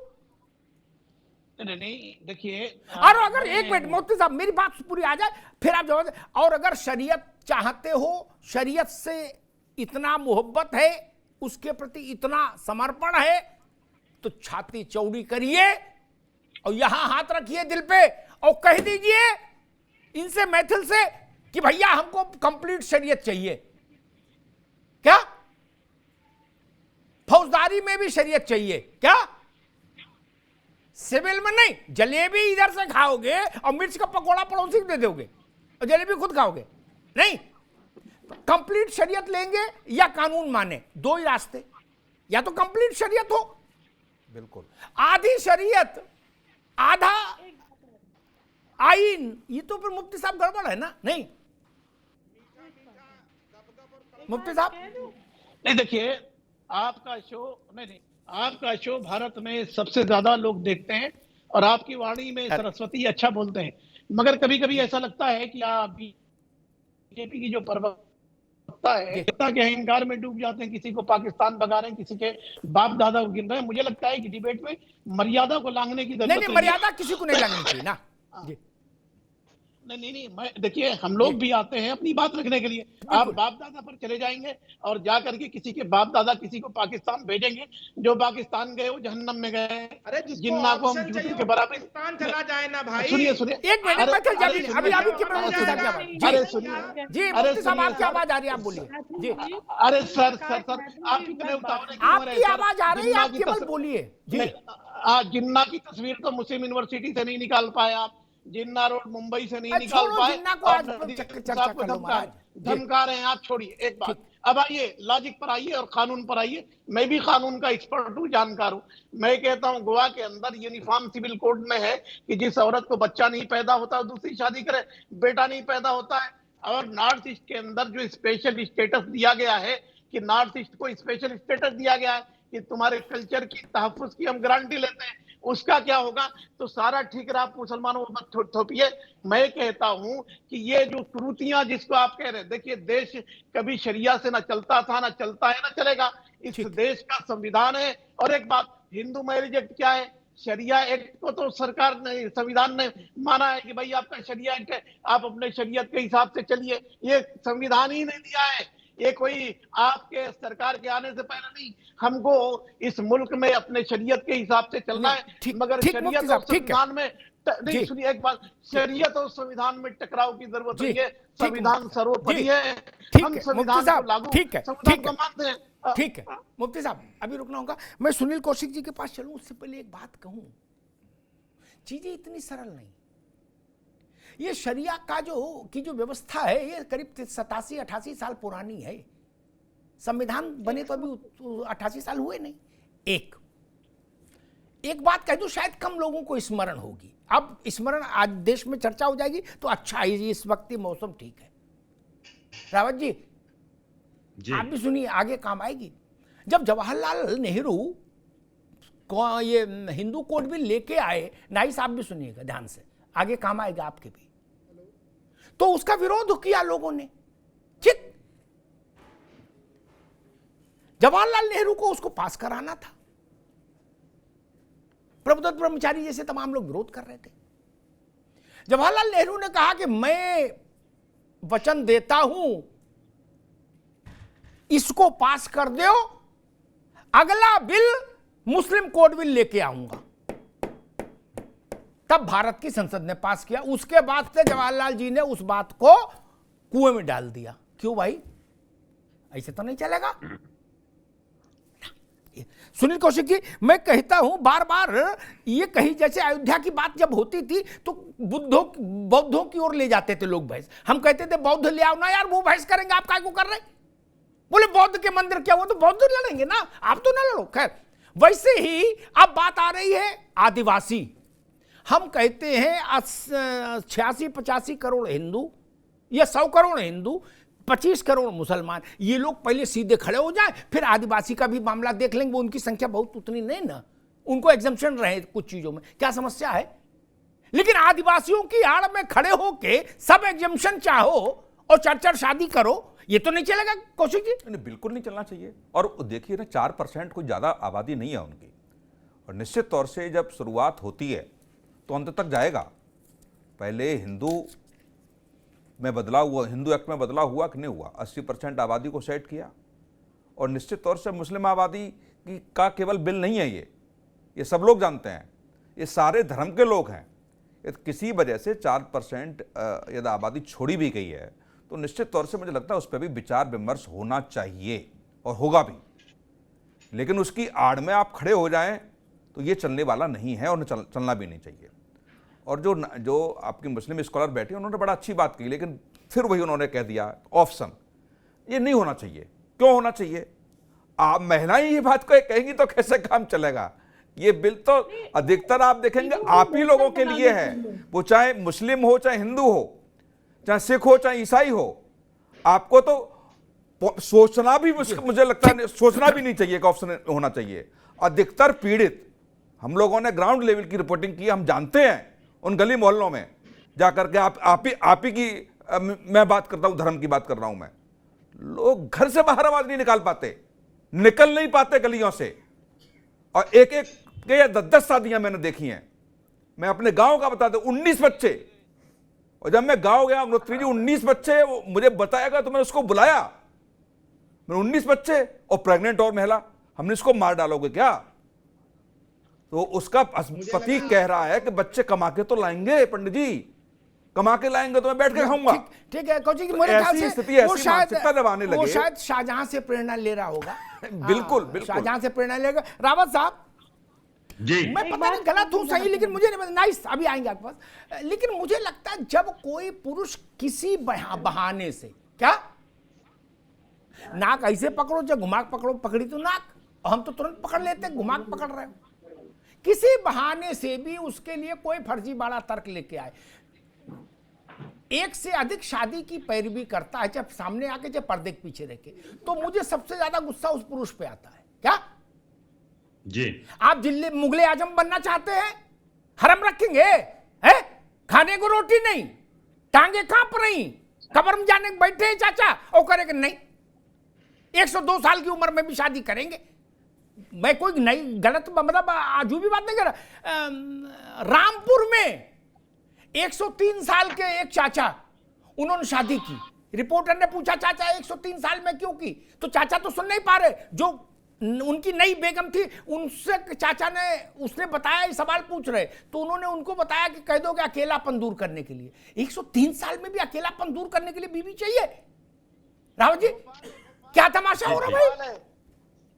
नहीं, देखिए, और अगर एक मिनट मुफ्ती साहब मेरी बात पूरी आ जाए फिर आप जवाब। और अगर शरीयत चाहते हो, शरीयत से इतना मोहब्बत है, उसके प्रति इतना समर्पण है, तो छाती चौड़ी करिए और यहां हाथ रखिए दिल पे और कह दीजिए इनसे, मैथिल से, कि भैया हमको कंप्लीट शरीयत चाहिए। क्या फौजदारी में भी शरीयत चाहिए क्या? सिविल में नहीं। जलेबी इधर से खाओगे और मिर्च का पकोड़ा पड़ोसी को दे दोगे और जलेबी खुद खाओगे? नहीं, कंप्लीट शरीयत लेंगे या कानून माने, दो ही रास्ते। या तो कंप्लीट शरीयत हो, बिल्कुल, आधी शरीयत आधा आइन, ये तो फिर मुफ्ती साहब गड़बड़ है ना? नहीं मुफ्ती साहब, नहीं देखिए, आपका शो भारत में सबसे ज्यादा लोग देखते हैं और आपकी वाणी में सरस्वती अच्छा बोलते हैं, मगर कभी कभी ऐसा लगता है कि आप बीजेपी की जो प्रवक्ता है के अहंकार में डूब जाते हैं, किसी को पाकिस्तान भगा रहे हैं, किसी के बाप दादा को गिन रहे हैं। मुझे लगता है कि डिबेट में मर्यादा को लांघने की जरूरत नहीं, मर्यादा किसी को नहीं लांघनी चाहिए ना। जी। नहीं, मैं देखिए, हम लोग भी आते हैं अपनी बात रखने के लिए। आप बाप दादा पर चले जाएंगे और जा करके किसी के बाप दादा किसी को पाकिस्तान भेजेंगे, जो पाकिस्तान गए वो जहन्नम में गए। अरे जिन्ना को हम जूते के बराबर पाकिस्तान चला जाए ना भाई। सुनिए एक मिनट, अभी अरे सुनिए जी, मुफ्ती साहब आपकी आवाज आ रही है, आप बोलिए जी। अरे सर आप इतने उतावले क्यों हो रहे हैं? आपकी आवाज आ रही है, आप केवल बोलिए जी। जिन्ना की तस्वीर तो मुस्लिम यूनिवर्सिटी से नहीं निकाल पाए आप, जिन्ना रोड मुंबई से नहीं निकाल पाए, धमका रहे हैं आप। छोड़िए एक बात, अब आइए लॉजिक पर आइए और कानून पर आइए। मैं भी कानून का एक्सपर्ट हूँ, जानकार हूँ। मैं कहता हूँ गोवा के अंदर यूनिफॉर्म सिविल कोड में है कि जिस औरत को बच्चा नहीं पैदा होता दूसरी शादी करे, बेटा नहीं पैदा होता है। और नॉर्थ ईस्ट के अंदर जो स्पेशल स्टेटस दिया गया है कि नॉर्थ ईस्ट को स्पेशल स्टेटस दिया गया है कि तुम्हारे कल्चर की तहफ्फुज की हम गारंटी लेते हैं, उसका क्या होगा? तो सारा ठीक रहा, आप मुसलमानों को मत थोपिए। मैं कहता हूं कि ये जो क्रूतियां जिसको आप कह रहे हैं, देखिए देश कभी शरिया से ना चलता था, ना चलता है, ना चलेगा। इस देश का संविधान है। और एक बात, हिंदू मैरिज एक्ट क्या है? शरिया एक्ट को तो सरकार ने, संविधान ने माना है कि भाई आपका शरिया एक्ट है, आप अपने शरीयत के हिसाब से चलिए। ये संविधान ही नहीं दिया है, ये कोई आपके सरकार के आने से पहले नहीं। हमको इस मुल्क में अपने शरीयत के हिसाब से चलना है, मगर शरीयत और संविधान में नहीं, सुनिए एक बात, शरीयत और संविधान में टकराव की जरूरत नहीं है। संविधान सर्वोपरि है, हम संविधान को लागू, संविधान को मानते हैं। ठीक है मुफ्ती साहब, अभी रुकना होगा। मैं सुनील कौशिक जी के पास चलूं, उससे पहले एक बात कहूं, चीजें इतनी सरल नहीं। ये शरिया का जो व्यवस्था है, ये करीब 87-88 साल पुरानी है। संविधान बने तो अभी 88 साल हुए नहीं। एक बात कह दूं, शायद कम लोगों को स्मरण होगी। अब स्मरण आज देश में चर्चा हो जाएगी तो अच्छा है, इस वक्त ये मौसम ठीक है। रावत जी आप भी सुनिए, आगे काम आएगी। जब जवाहरलाल नेहरू को ये हिंदू कोड बिल लेके आए, नाई साहब भी सुनिएगा ध्यान से, आगे काम आएगा आपके भी, तो उसका विरोध किया लोगों ने। ठीक, जवाहरलाल नेहरू को उसको पास कराना था, प्रभुदत्त ब्रह्मचारी जैसे तमाम लोग विरोध कर रहे थे। जवाहरलाल नेहरू ने कहा कि मैं वचन देता हूं, इसको पास कर दो, अगला बिल मुस्लिम कोड बिल लेके आऊंगा। तब भारत की संसद ने पास किया। उसके बाद से जवाहरलाल जी ने उस बात को कुएं में डाल दिया। क्यों भाई, ऐसे तो नहीं चलेगा। सुनील कौशिक जी, मैं कहता हूं बार बार, ये कहीं जैसे अयोध्या की बात जब होती थी तो बौद्धों की ओर ले जाते थे लोग बहस। हम कहते थे बौद्ध ले आओ ना यार, वो बहस करेंगे, आप काय को कर रहे? बोले बौद्ध के मंदिर क्या हुआ, तो बौद्ध लड़ेंगे ना, आप तो ना लड़ो। खैर, वैसे ही अब बात आ रही है आदिवासी। हम कहते हैं 86-85 करोड़ हिंदू या 100 करोड़ हिंदू, 25 करोड़ मुसलमान, ये लोग पहले सीधे खड़े हो जाए, फिर आदिवासी का भी मामला देख लेंगे। उनकी संख्या बहुत उतनी नहीं ना, उनको एग्जम्पशन रहे कुछ चीजों में, क्या समस्या है? लेकिन आदिवासियों की आड़ में खड़े होके सब एग्जम्पशन चाहो और चर्चा शादी करो, ये तो नहीं चलेगा कौशिक जी। नहीं, बिल्कुल नहीं चलना चाहिए। और देखिए ना, 4% कोई ज़्यादा आबादी नहीं है उनकी, और निश्चित तौर से जब शुरुआत होती है तो अंत तक जाएगा। पहले हिंदू में बदलाव हुआ, हिंदू एक्ट में बदलाव हुआ कि नहीं हुआ? 80% आबादी को सेट किया, और निश्चित तौर से मुस्लिम आबादी का केवल बिल नहीं है ये सब लोग जानते हैं, ये सारे धर्म के लोग हैं। किसी वजह से 4% यदि आबादी छोड़ी भी गई है तो निश्चित तौर से मुझे लगता है उस पर भी विचार विमर्श होना चाहिए और होगा भी, लेकिन उसकी आड़ में आप खड़े हो जाएं तो ये चलने वाला नहीं है और चलना भी नहीं चाहिए। और जो आपकी मुस्लिम स्कॉलर बैठे उन्होंने बड़ा अच्छी बात की, लेकिन फिर वही उन्होंने कह दिया ऑप्शन, ये नहीं होना चाहिए। क्यों होना चाहिए? आप महिलाएं ये बात को कहेंगी तो कैसे काम चलेगा? ये बिल तो अधिकतर आप देखेंगे आप ही लोगों के लिए है, वो चाहे मुस्लिम हो, चाहे हिंदू हो, चाहे सिख हो, चाहे ईसाई हो। आपको तो सोचना भी मुझे लगता है सोचना भी नहीं चाहिए कि ऑप्शन होना चाहिए। अधिकतर पीड़ित हम लोगों ने ग्राउंड लेवल की रिपोर्टिंग की, हम जानते हैं उन गली मोहल्लों में जाकर के आप ही की मैं बात करता हूं, धर्म की बात कर रहा हूं मैं। लोग घर से बाहर आवाज नहीं निकाल पाते, निकल नहीं पाते गलियों से, और एक के 10 शादियां मैंने देखी हैं। मैं अपने गांव का बता दूं, 19 बच्चे, और जब मैं गांव गया अग्नोत्री जी 19 बच्चे मुझे बताएगा तो मैंने उसको बुलाया, मैंने 19 बच्चे और प्रेग्नेंट और महिला, हमने इसको मार डालोगे क्या? तो उसका पति कह रहा है कि बच्चे कमा के तो लाएंगे पंडित जी, कमा के लाएंगे तो मैं बैठ के खाऊंगा। ठीक है कौशिक जी, मेरे ख्याल से वो शायद शाहजहां से प्रेरणा ले रहा होगा। बिल्कुल बिल्कुल शाहजहां से प्रेरणा लेगा। रावत साहब जी, मैं पता नहीं गलत हूं सही, लेकिन मुझे नहीं, नाइस अभी आएंगे आपके पास, लेकिन मुझे लगता है जब कोई पुरुष किसी बहाने से, क्या नाक ऐसे पकड़ो, जब घुमाक पकड़ो, पकड़ी तो नाक, और हम तो तुरंत पकड़ लेते हैं, घुमाक पकड़ रहे हो, किसी बहाने से भी उसके लिए कोई फर्जीवाड़ा तर्क लेके आए, एक से अधिक शादी की पैरवी करता है, जब सामने आके जब पर्दे के पीछे रखे, तो मुझे सबसे ज्यादा गुस्सा उस पुरुष पे आता है। क्या जी, आप मुगले आजम बनना चाहते हैं? हरम रखेंगे हैं? खाने को रोटी नहीं, टांगे कांप रही, कब्र में जाने बैठे हैं चाचा, और करेंगे नहीं 102 साल की उम्र में भी शादी करेंगे। मैं कोई नई गलत मतलब अजूबी बात नहीं कर रहा। रामपुर में 103 साल के एक चाचा, उन्होंने शादी की, रिपोर्टर ने पूछा चाचा 103 साल में क्यों की, तो चाचा तो सुन नहीं पा रहे, जो उनकी नई बेगम थी उनसे चाचा ने, उसने बताया, सवाल पूछ रहे, तो उन्होंने उनको बताया कि कह दो कि अकेलापन दूर करने के लिए, 103 साल में भी अकेलापन दूर करने के लिए बीवी चाहिए। रावत जी क्या तमाशा हो रहा है भाई?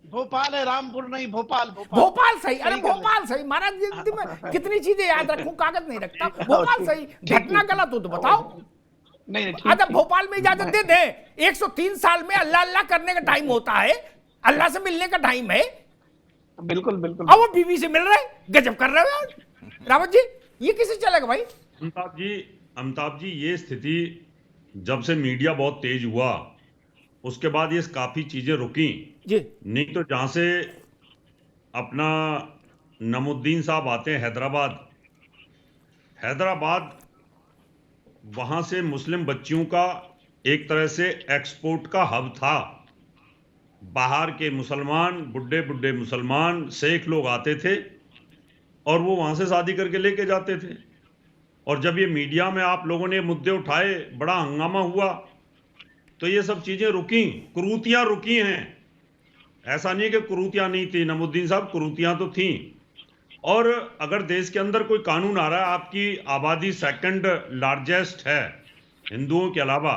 भोपाल है, रामपुर नहीं, भोपाल भोपाल सही। अरे भोपाल सही महाराज, कितनी चीजें याद रखूं, कागज नहीं रखता। भोपाल सही, घटना गलत हो तो बताओ। नहीं अच्छा भोपाल में इजाजत दे दे, 103 साल में अल्लाह अल्लाह करने का टाइम होता है, अल्लाह से मिलने का टाइम है। बिल्कुल बिल्कुल। अब वो बीवी से मिल रहे, गजब कर रहे हो रावत जी, ये किसे चलेगा भाई? अमिताभ जी ये स्थिति जब से मीडिया बहुत तेज हुआ उसके बाद ये काफी चीजें रुकी जी। नहीं तो जहां से अपना नमुद्दीन साहब आते हैं हैदराबाद, वहां से मुस्लिम बच्चियों का एक तरह से एक्सपोर्ट का हब था। बाहर के मुसलमान, बुड्ढे बुड्ढे मुसलमान शेख लोग आते थे और वो वहां से शादी करके लेके जाते थे। और जब ये मीडिया में आप लोगों ने मुद्दे उठाए, बड़ा हंगामा हुआ, तो ये सब चीजें रुकी, कुरूतियां रुकी हैं। ऐसा नहीं कि कुरूतियां नहीं थी, नमुद्दीन साहब कुरूतियां तो थी। और अगर देश के अंदर कोई कानून आ रहा है, आपकी आबादी सेकंड लार्जेस्ट है हिंदुओं के अलावा,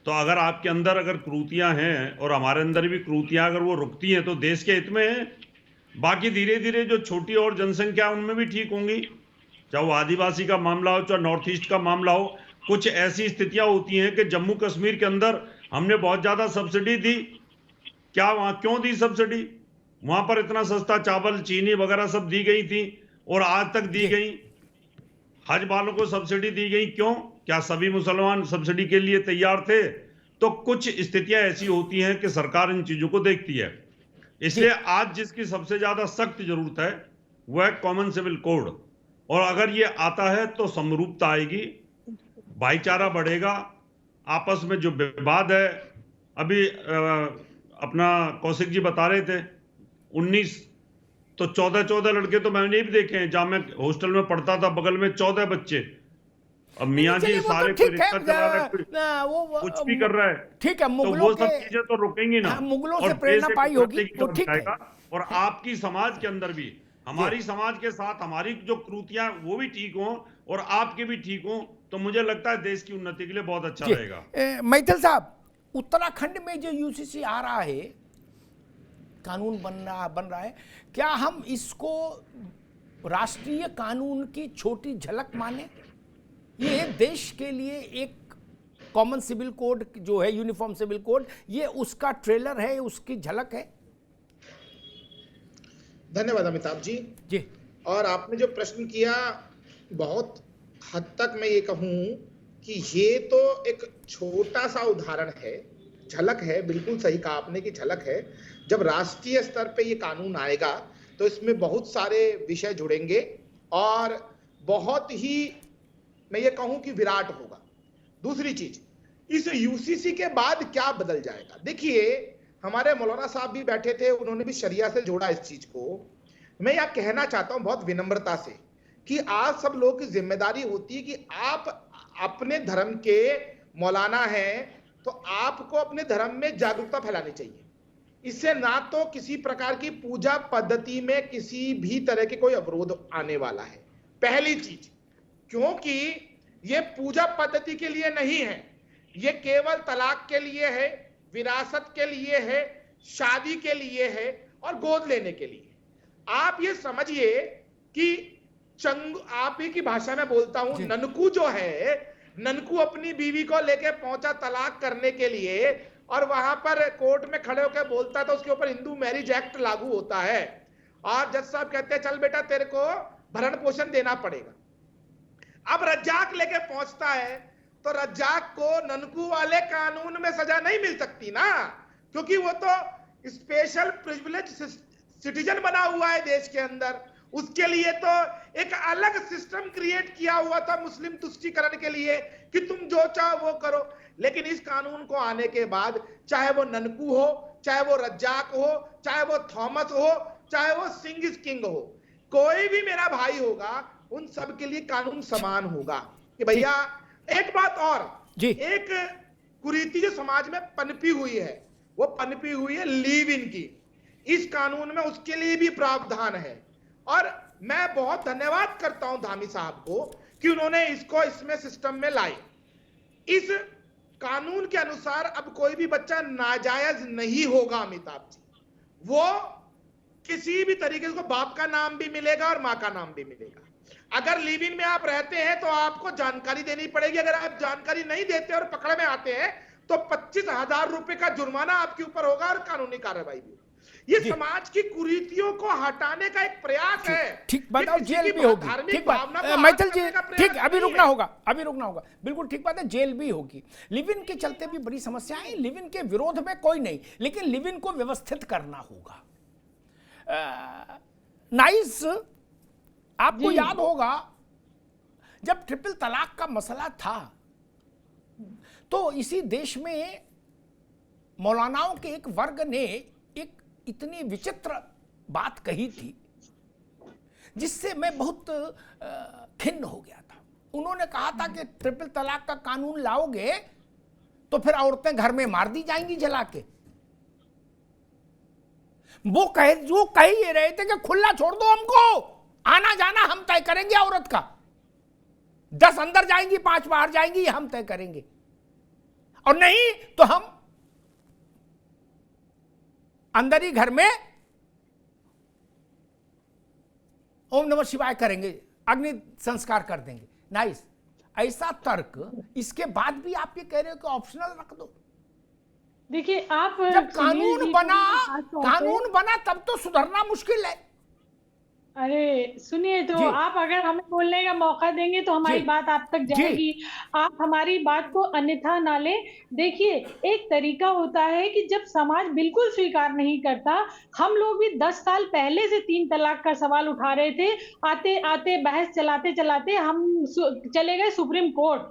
तो अगर आपके अंदर अगर कुरूतियां हैं और हमारे अंदर भी कुरूतियां अगर वो रुकती हैं तो देश के हित में है। बाकी धीरे धीरे जो छोटी और जनसंख्या उनमें भी ठीक होंगी, चाहे वो आदिवासी का मामला हो, चाहे नॉर्थ ईस्ट का मामला हो। कुछ ऐसी स्थितियां होती हैं कि जम्मू कश्मीर के अंदर हमने बहुत ज्यादा सब्सिडी दी, क्या वहां क्यों दी सब्सिडी? वहां पर इतना सस्ता चावल, चीनी वगैरह सब दी गई थी और आज तक दी गई। हज वालों को सब्सिडी दी गई, क्यों? क्या सभी मुसलमान सब्सिडी के लिए तैयार थे? तो कुछ स्थितियां ऐसी होती हैं कि सरकार इन चीजों को देखती है। इसलिए आज जिसकी सबसे ज्यादा सख्त जरूरत है वह है कॉमन सिविल कोड, और अगर ये आता है तो समरूपता आएगी, भाईचारा बढ़ेगा। आपस में जो विवाद है, अभी अपना कौशिक जी बता रहे थे 19 तो 14 लड़के तो मैंने भी देखे हैं। जहां मैं हॉस्टल में पढ़ता था बगल में 14 बच्चे, अब मियाँ जी चलिए, वो तो सारे ठीक कोई रिश्ता है, चला रहा है, वो कुछ भी कर रहा है, ठीक है, तो मुगलों वो सब के चीजें तो रुकेंगी ना। हाँ, मुगलों और से प्रेरणा देश एक पाई उभरते होगी, की वो तरफ ठीक है। जाएगा। और आपकी समाज के अंदर भी, हमारी समाज के साथ हमारी जो कृतियां वो भी ठीक हों और आपके भी ठीक हों, तो मुझे लगता है देश की उन्नति के लिए बहुत अच्छा रहेगा। मैथिल साहब, उत्तराखंड में जो यूसीसी आ रहा है, कानून बन रहा है, क्या हम इसको राष्ट्रीय कानून की छोटी झलक माने? ये देश के लिए एक कॉमन सिविल कोड जो है, यूनिफॉर्म सिविल कोड, ये उसका ट्रेलर है, उसकी झलक है। धन्यवाद अमिताभ जी। जी। और आपने जो प्रश्न किया, बहुत हद तक मैं ये कहूं कि ये तो एक छोटा सा उदाहरण है, झलक है। बिल्कुल सही कहा आपने कि झलक है। जब राष्ट्रीय स्तर पे ये कानून आएगा तो इसमें बहुत सारे विषय जुड़ेंगे और बहुत ही, मैं ये कहूं कि विराट होगा। दूसरी चीज, इस यूसीसी के बाद क्या बदल जाएगा? देखिए, हमारे मौलाना साहब भी बैठे थे, उन्होंने भी शरिया से जोड़ा इस चीज को। मैं यह कहना चाहता हूं बहुत विनम्रता से कि आप सब लोगों की जिम्मेदारी होती है कि आप अपने धर्म के मौलाना हैं, तो आपको अपने धर्म में जागरूकता फैलानी चाहिए। इससे ना तो किसी प्रकार की पूजा पद्धति में किसी भी तरह के कोई अवरोध आने वाला है, पहली चीज, क्योंकि ये पूजा पद्धति के लिए नहीं है, ये केवल तलाक के लिए है, विरासत के लिए है, शादी के लिए है और गोद लेने के लिए। आप ये समझिए कि आप ही की भाषा में बोलता हूं, ननकू जो है, ननकू अपनी बीवी को लेके पहुंचा तलाक करने के लिए और वहां पर कोर्ट में खड़े होकर बोलता था, उसके ऊपर हिंदू मैरिज एक्ट लागू होता है और जज साहब कहते हैं चल बेटा तेरे को भरण पोषण देना पड़ेगा। अब रज्जाक लेके पहुंचता है तो रज्जाक को ननकू वाले कानून में सजा नहीं मिल सकती ना, क्योंकि वो तो स्पेशल प्रिविलेज सिटीजन बना हुआ है देश के अंदर। उसके लिए तो एक अलग सिस्टम क्रिएट किया हुआ था मुस्लिम तुष्टीकरण के लिए कि तुम जो चाहो वो करो। लेकिन इस कानून को आने के बाद चाहे वो ननकू हो, चाहे वो रज्जाक हो, चाहे वो थॉमस हो, चाहे वो सिंह इज किंग हो, कोई भी मेरा भाई होगा, उन सब के लिए कानून समान होगा। कि भैया एक बात और जी, एक कुरीति जो समाज में पनपी हुई है, वो पनपी हुई है लीव इन की। इस कानून में उसके लिए भी प्रावधान है और मैं बहुत धन्यवाद करता हूं धामी साहब को कि उन्होंने इसको इसमें सिस्टम में लाए। इस कानून के अनुसार अब कोई भी बच्चा नाजायज नहीं होगा अमिताभ जी। वो किसी भी तरीके से बाप का नाम भी मिलेगा और मां का नाम भी मिलेगा। अगर लिव इन में आप रहते हैं तो आपको जानकारी देनी पड़ेगी। अगर आप जानकारी नहीं देते और पकड़ में आते हैं तो 25,000 रुपए का जुर्माना आपके ऊपर होगा और कानूनी कार्रवाई भी। ये समाज की कुरीतियों को हटाने का एक प्रयास है। ठीक बात, और जेल भी होगी। ठीक बात मैथिल जी, ठीक, अभी रुकना होगा, बिल्कुल ठीक बात है, जेल भी होगी। लिव इन के चलते भी बड़ी समस्या है। लिव इन के विरोध में कोई नहीं, लेकिन लिव इन को व्यवस्थित करना होगा। नाइस, आपको याद होगा जब ट्रिपल तलाक का मसला था तो इसी देश में मौलानाओं के एक वर्ग ने एक इतनी विचित्र बात कही थी जिससे मैं बहुत खिन्न हो गया था। उन्होंने कहा था कि ट्रिपल तलाक का कानून लाओगे तो फिर औरतें घर में मार दी जाएंगी जला के। वो कह ये रहे थे कि खुला छोड़ दो हमको, आना जाना हम तय करेंगे औरत का, 10 अंदर जाएंगी 5 बाहर जाएंगी ये हम तय करेंगे, और नहीं तो हम अंदर ही घर में ओम नमः शिवाय करेंगे, अग्नि संस्कार कर देंगे। नाइस, ऐसा तर्क, इसके बाद भी आप ये कह रहे हो कि ऑप्शनल रख दो। देखिए, आप जब कानून बना तब तो सुधरना मुश्किल है। अरे सुनिए, तो आप अगर हमें बोलने का मौका देंगे तो हमारी बात आप तक जाएगी। आप हमारी बात को अन्यथा ना ले। देखिए, एक तरीका होता है कि जब समाज बिल्कुल स्वीकार नहीं करता, हम लोग भी 10 साल पहले से 3 तलाक का सवाल उठा रहे थे। आते आते बहस चलाते चलाते हम चले गए सुप्रीम कोर्ट,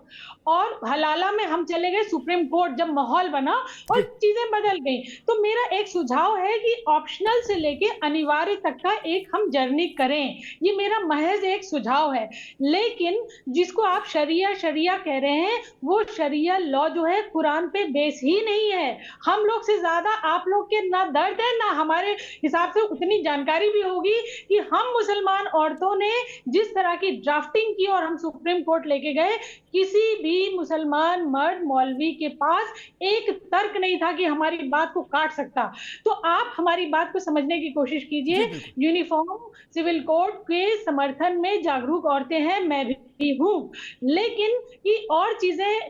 और हलाला में हम चले गए सुप्रीम कोर्ट। जब माहौल बना और चीजें बदल गई, तो मेरा एक सुझाव है कि ऑप्शनल से लेके अनिवार्य तक का एक हम जर्नी करें, ये मेरा महज एक सुझाव है। लेकिन जिसको आप शरिया शरिया कह रहे हैं, वो शरिया लॉ जो है कुरान पे बेस ही नहीं है। हम लोग से ज्यादा आप लोग के ना दर्द है, ना हमारे हिसाब से उतनी जानकारी भी होगी कि हम मुसलमान औरतों ने जिस तरह की ड्राफ्टिंग की और हम सुप्रीम कोर्ट लेके गए, किसी भी मुसलमान मर्द मौलवी के पास एक तर्क नहीं था कि हमारी बात को काट सकता। तो आप हमारी बात को समझने की कोशिश कीजिए। यूनिफॉर्म सिविल कोड के समर्थन में जागरूक औरतें हैं, मैं भी हूं, लेकिन कि और चीजें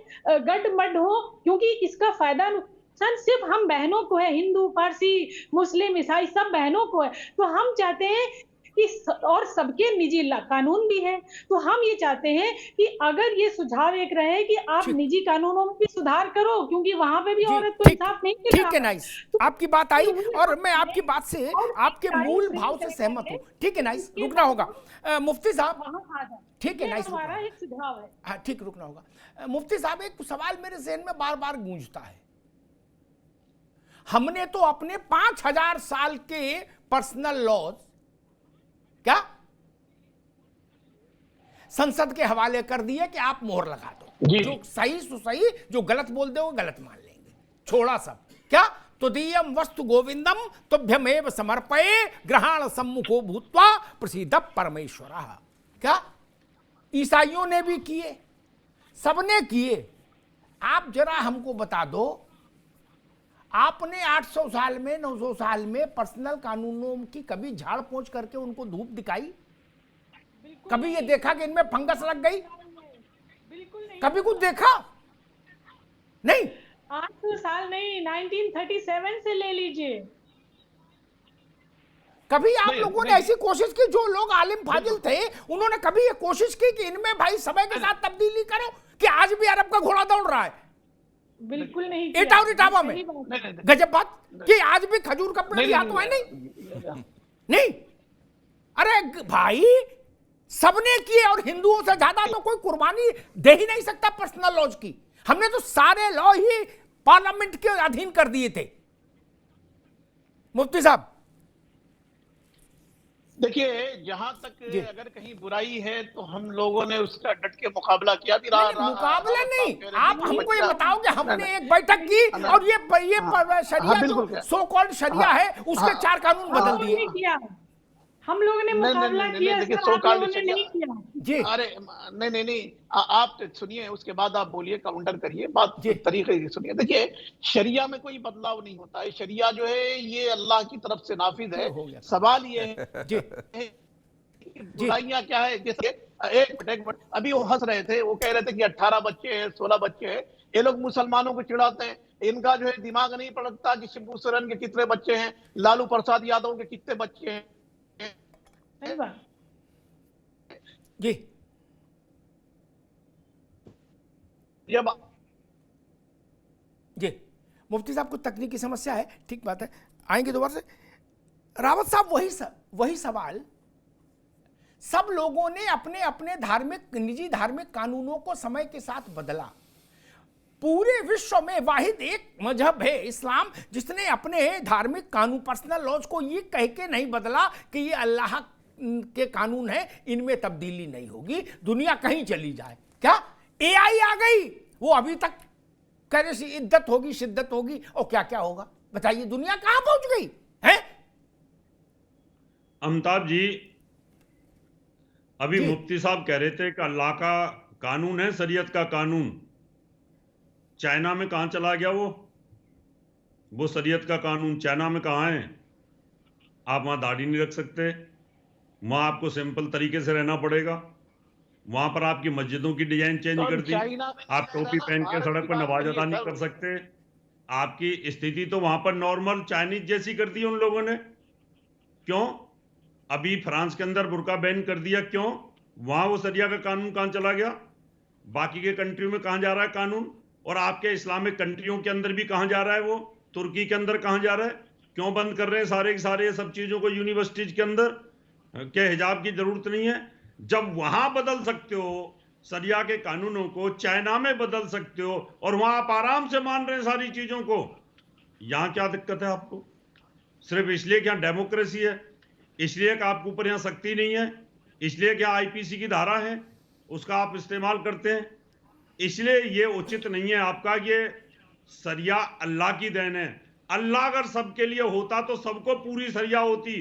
गड़मड़ हो, क्योंकि इसका फायदा नुकसान सिर्फ हम बहनों को है, हिंदू, पारसी, मुस्लिम, ईसाई सब बहनों को है। तो हम चाहते हैं कि और सबके निजी कानून भी है, तो हम ये चाहते हैं कि अगर ये सुझाव एक रहे कि आप निजी कानूनों में भी सुधार करो, क्योंकि वहां पे भी औरत को इंसाफ नहीं मिल रहा। ठीक है, नाइस, आपकी बात आई और मैं आपकी बात से, आपके मूल भाव से सहमत हूँ। ठीक है, नाइस, रुकना होगा मुफ्ती साहब। ठीक है, नाइस, हमारा एक सुझाव है। हाँ, ठीक, रुकना होगा। मुफ्ती साहब, एक सवाल मेरे जहन में बार बार गूंजता है। हमने तो अपने 5000 साल के पर्सनल लॉज क्या संसद के हवाले कर दिए कि आप मोहर लगा दो, जो सही सो सही, जो गलत बोल दे वो गलत मान लेंगे, छोड़ा सब। क्या तुदीयम वस्तु गोविंदम तुभ्यमेव समर्पये ग्रहण सम्मुखो भूत्वा प्रसीद परमेश्वर। क्या ईसाइयों ने भी किए, सबने किए। आप जरा हमको बता दो, आपने 800 साल में, 900 साल में पर्सनल कानूनों की कभी झाड़ पोंछ करके उनको धूप दिखाई? कभी ये देखा कि इनमें फंगस लग गई? कभी कुछ देखा नहीं? 800 साल नहीं, 1937 से ले लीजिए। कभी आप लोगों ने ऐसी कोशिश की, जो लोग आलिम फाजिल थे उन्होंने कभी ये कोशिश की कि इनमें भाई समय के साथ तब्दीली करो, कि आज भी अरब का घोड़ा दौड़ रहा है? बिल्कुल नहीं। इटावा में गजब बात कि आज भी खजूर का पेड़ यहाँ तो है नहीं। अरे भाई, सबने किए और हिंदुओं से ज्यादा तो कोई कुर्बानी दे ही नहीं सकता पर्सनल लॉज की। हमने तो सारे लॉ ही पार्लियामेंट के अधीन कर दिए थे। मुफ्ती साहब देखिए, जहां तक अगर कहीं बुराई है तो हम लोगों ने उसका डट के मुकाबला किया भी। मुकाबला नहीं, आप हमको ये बताओ कि हमने एक बैठक की और ये शरिया जो सो कॉल्ड शरिया है उसके 4 कानून बदल दिए। हम लोगों ने मुकाबला किया, देखिए सर, आप लोगों ने नहीं किया। जी, अरे नहीं, आप सुनिए, उसके बाद आप बोलिए, काउंटर करिए, बात तरीके से सुनिए। देखिए, शरिया में कोई बदलाव नहीं होता है। शरिया जो है ये अल्लाह की तरफ से नाफिज है। सवाल ये है बुराइयां क्या है। जैसे एक मिनट, अभी वो हंस रहे थे, वो कह रहे थे कि 18 बच्चे हैं, 16 बच्चे हैं। ये लोग मुसलमानों को चिढ़ाते हैं, इनका जो है दिमाग नहीं पड़ता कि शिबू सोरेन के कितने बच्चे हैं, लालू प्रसाद यादव के कितने बच्चे हैं। जी, जब जी, मुफ्ती साहब को तकनीकी समस्या है, ठीक बात है, आएंगे दोबारा से। रावत साहब, वही सवाल सब लोगों ने अपने अपने निजी धार्मिक कानूनों को समय के साथ बदला। पूरे विश्व में वाहिद एक मजहब है इस्लाम जिसने अपने धार्मिक कानून, पर्सनल लॉज को ये कह के नहीं बदला कि ये अल्लाह के कानून है, इनमें तब्दीली नहीं होगी, दुनिया कहीं चली जाए। क्या एआई आ गई, वो अभी तक कह रहे इद्दत होगी, शिद्दत होगी, और क्या क्या होगा, बताइए दुनिया कहां पहुंच गई है? अमिताभ जी, अभी मुफ्ती साहब कह रहे थे कि अल्लाह का कानून है, शरीयत का कानून। चाइना में कहां चला गया वो शरीयत का कानून चाइना में कहां है? आप वहां दाढ़ी नहीं रख सकते, वहां आपको सिंपल तरीके से रहना पड़ेगा। वहां पर आपकी मस्जिदों की डिजाइन चेंज कर दी, आप टोपी पहन के सड़क पर नमाज अदा नहीं कर सकते। आपकी स्थिति तो वहां पर नॉर्मल चाइनीज जैसी कर दी उन लोगों ने। क्यों? अभी फ्रांस के अंदर बुर्का बैन कर दिया, क्यों? वहां वो शरिया का कानून कहां चला गया? बाकी के कंट्रियों में कहां जा रहा है कानून? और आपके इस्लामिक कंट्रियों के अंदर भी कहां जा रहा है? वो तुर्की के अंदर कहां जा रहा है? क्यों बंद कर रहे हैं सारे के सारे सब चीजों को यूनिवर्सिटीज के अंदर? क्या हिजाब की जरूरत नहीं है? जब वहां बदल सकते हो शरिया के कानूनों को, चाइना में बदल सकते हो, और वहां आप आराम से मान रहे हैं सारी चीजों को, यहां क्या दिक्कत है आपको? सिर्फ इसलिए कि यहां डेमोक्रेसी है, इसलिए कि आपके ऊपर यहाँ सख्ती नहीं है, इसलिए कि आईपीसी की धारा है उसका आप इस्तेमाल करते हैं, इसलिए ये उचित नहीं है आपका। ये सरिया अल्लाह की देन है। अल्लाह अगर सबके लिए होता तो सबको पूरी सरिया होती,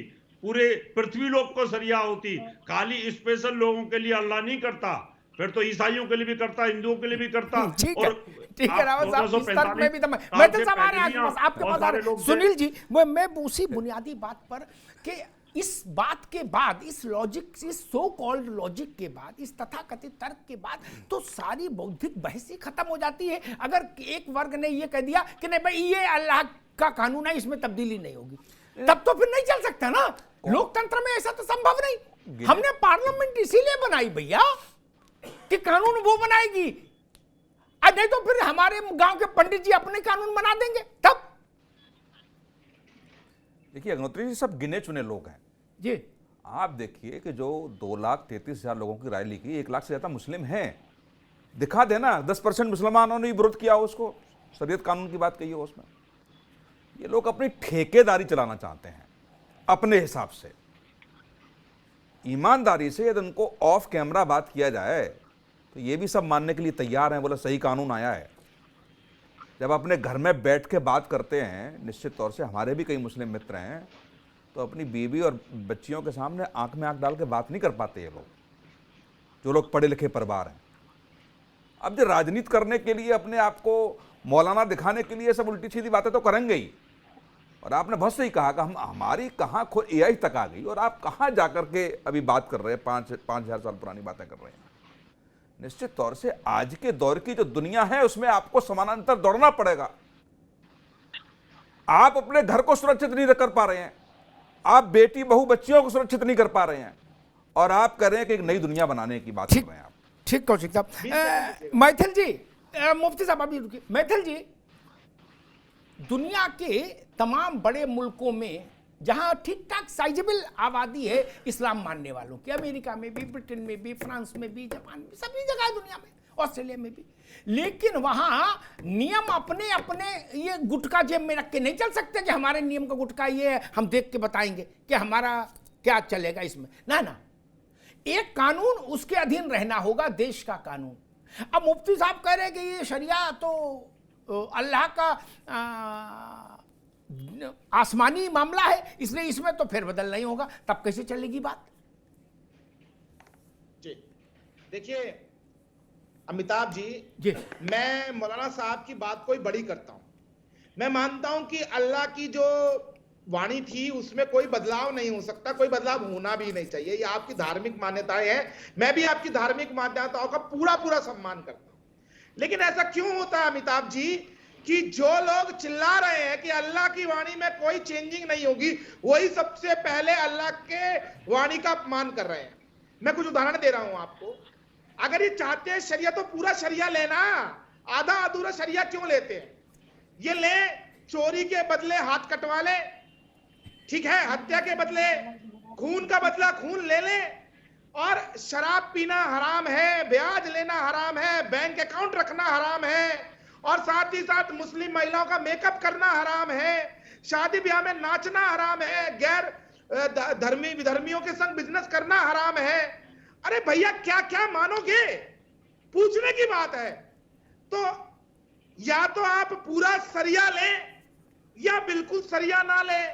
पूरे पृथ्वी लोक को सरिया होती। खाली स्पेशल लोगों के लिए अल्लाह नहीं करता, फिर तो ईसाइयों के लिए भी करता, हिंदुओं के लिए भी करता। ठीक है रावत साहब, इस तर्क में भी मैं तो सब आ रहे हैं आपके पास आ रहे हैं। सुनील जी, मैं उसी बुनियादी बात पर कि इस बात के बाद, इस लॉजिक, इस सो कॉल्ड लॉजिक के बाद, इस तथाकथित तर्क के बाद तो सारी बौद्धिक बहस ही खत्म हो जाती है। अगर एक वर्ग ने ये कह दिया कि नहीं भाई ये अल्लाह का कानून है, इसमें तब्दीली नहीं होगी, तब तो फिर नहीं चल सकता ना। लोकतंत्र में ऐसा तो संभव नहीं। हमने पार्लियामेंट इसीलिए बनाई भैया कि कानून वो बनाएगी, नहीं तो फिर हमारे गांव के पंडित जी अपने कानून बना देंगे। तब देखिए अग्निहोत्री जी सब गिने चुने लोग हैं जी। आप देखिए कि जो 2,33,000 लोगों की राय लिखी, 1 लाख से ज्यादा मुस्लिम हैं। दिखा देना 10% मुसलमानों ने विरोध किया उसको, शरीयत कानून की बात कही हो उसमें। ये लोग अपनी ठेकेदारी चलाना चाहते हैं अपने हिसाब से। ईमानदारी से यदि उनको ऑफ कैमरा बात किया जाए तो ये भी सब मानने के लिए तैयार हैं, बोला सही कानून आया है। जब अपने घर में बैठ के बात करते हैं, निश्चित तौर से हमारे भी कई मुस्लिम मित्र हैं, तो अपनी बीवी और बच्चियों के सामने आंख में आंख डाल के बात नहीं कर पाते ये लोग, जो लोग पढ़े लिखे परिवार हैं। अब जो राजनीति करने के लिए, अपने आप को मौलाना दिखाने के लिए सब उल्टी सीधी बातें तो करेंगे ही। और आपने बहुत सही कहा कि हमारी कहाँ AI तक आ गई और आप कहाँ जाकर के अभी बात कर रहे हैं, 5,000 साल पुरानी बातें कर रहे हैं। निश्चित तौर से आज के दौर की जो दुनिया है उसमें आपको समानांतर दौड़ना पड़ेगा। आप अपने घर को सुरक्षित नहीं कर पा रहे हैं, आप बेटी बहू बच्चियों को सुरक्षित नहीं कर पा रहे हैं, और आप कह रहे हैं कि एक नई दुनिया बनाने की बात कर रहे हैं आप। ठीक कौशिक साहब। मैथिल जी, मुफ्ती साहब अभी रुकिए। मैथिल जी, दुनिया के तमाम बड़े मुल्कों में जहां ठीक ठाक साइजेबल आबादी है इस्लाम मानने वालों की, अमेरिका में भी, ब्रिटेन में भी, फ्रांस में भी, जापान में, सभी जगह दुनिया में, ऑस्ट्रेलिया में भी, लेकिन वहां नियम अपने अपने ये गुटका जेब में रख के नहीं चल सकते कि हमारे नियम का गुटका ये है, हम देख के बताएंगे कि हमारा क्या चलेगा इसमें। ना, एक कानून उसके अधीन रहना होगा, देश का कानून। अब मुफ्ती साहब कह रहे हैं कि ये शरिया तो अल्लाह का आसमानी मामला है, इसलिए इसमें तो फेरबदल नहीं होगा। तब कैसे चलेगी बात? जी देखिए अमिताभ जी, मैं मौलाना साहब की बात कोई बड़ी करता हूं। मैं मानता हूं कि अल्लाह की जो वाणी थी उसमें कोई बदलाव नहीं हो सकता, कोई बदलाव होना भी नहीं चाहिए। ये आपकी धार्मिक मान्यताएं हैं, मैं भी आपकी धार्मिक मान्यताओं का पूरा सम्मान करता हूं। लेकिन ऐसा क्यों होता है अमिताभ जी कि जो लोग चिल्ला रहे हैं कि अल्लाह की वाणी में कोई चेंजिंग नहीं होगी, वही सबसे पहले अल्लाह के वाणी का अपमान कर रहे हैं। मैं कुछ उदाहरण दे रहा हूं आपको। अगर ये चाहते हैं शरिया तो पूरा शरिया लेना, आधा अधूरा शरिया क्यों लेते हैं? ये ले, चोरी के बदले हाथ कटवा ले, ठीक है, हत्या के बदले खून का बदला खून ले ले, और शराब पीना हराम है, ब्याज लेना हराम है, बैंक अकाउंट रखना हराम है, और साथ ही साथ मुस्लिम महिलाओं का मेकअप करना हराम है, शादी ब्याह में नाचना हराम है, गैर धर्मी विधर्मियों के संग बिजनेस करना हराम है। अरे भैया क्या क्या मानोगे? पूछने की बात है। तो या तो आप पूरा सरिया लें या बिल्कुल सरिया ना लें,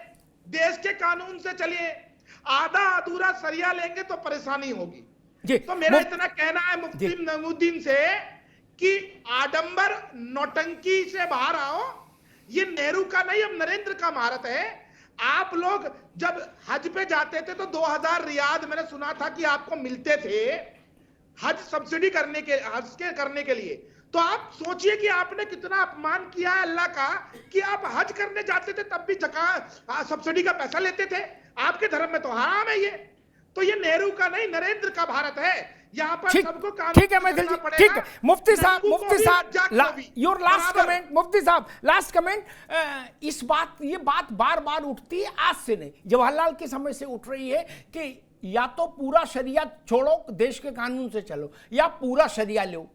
देश के कानून से चलिए। आधा अधूरा सरिया लेंगे तो परेशानी होगी। तो मेरा इतना कहना है मुफ्ती नईमुद्दीन से कि आडंबर नौटंकी से बाहर आओ। ये नेहरू का नहीं, अब नरेंद्र का भारत है। आप लोग जब हज पे जाते थे तो 2000 रियाद मैंने सुना था कि आपको मिलते थे हज सब्सिडी करने के लिए। तो आप सोचिए कि आपने कितना अपमान किया है अल्लाह का कि आप हज करने जाते थे तब भी सब्सिडी का पैसा लेते थे। आपके धर्म में तो हराम है ये। तो ये नेहरू का नहीं, नरेंद्र का भारत है। यहाँ पर सबको कानून ठीक है मैथिल जी, ठीक है। मुफ्ती साहब योर लास्ट कमेंट। मुफ्ती साहब लास्ट कमेंट। ये बात बार बार उठती है, आज से नहीं, जवाहरलाल के समय से उठ रही है कि या तो पूरा शरिया छोड़ो, देश के कानून से चलो, या पूरा शरिया लो।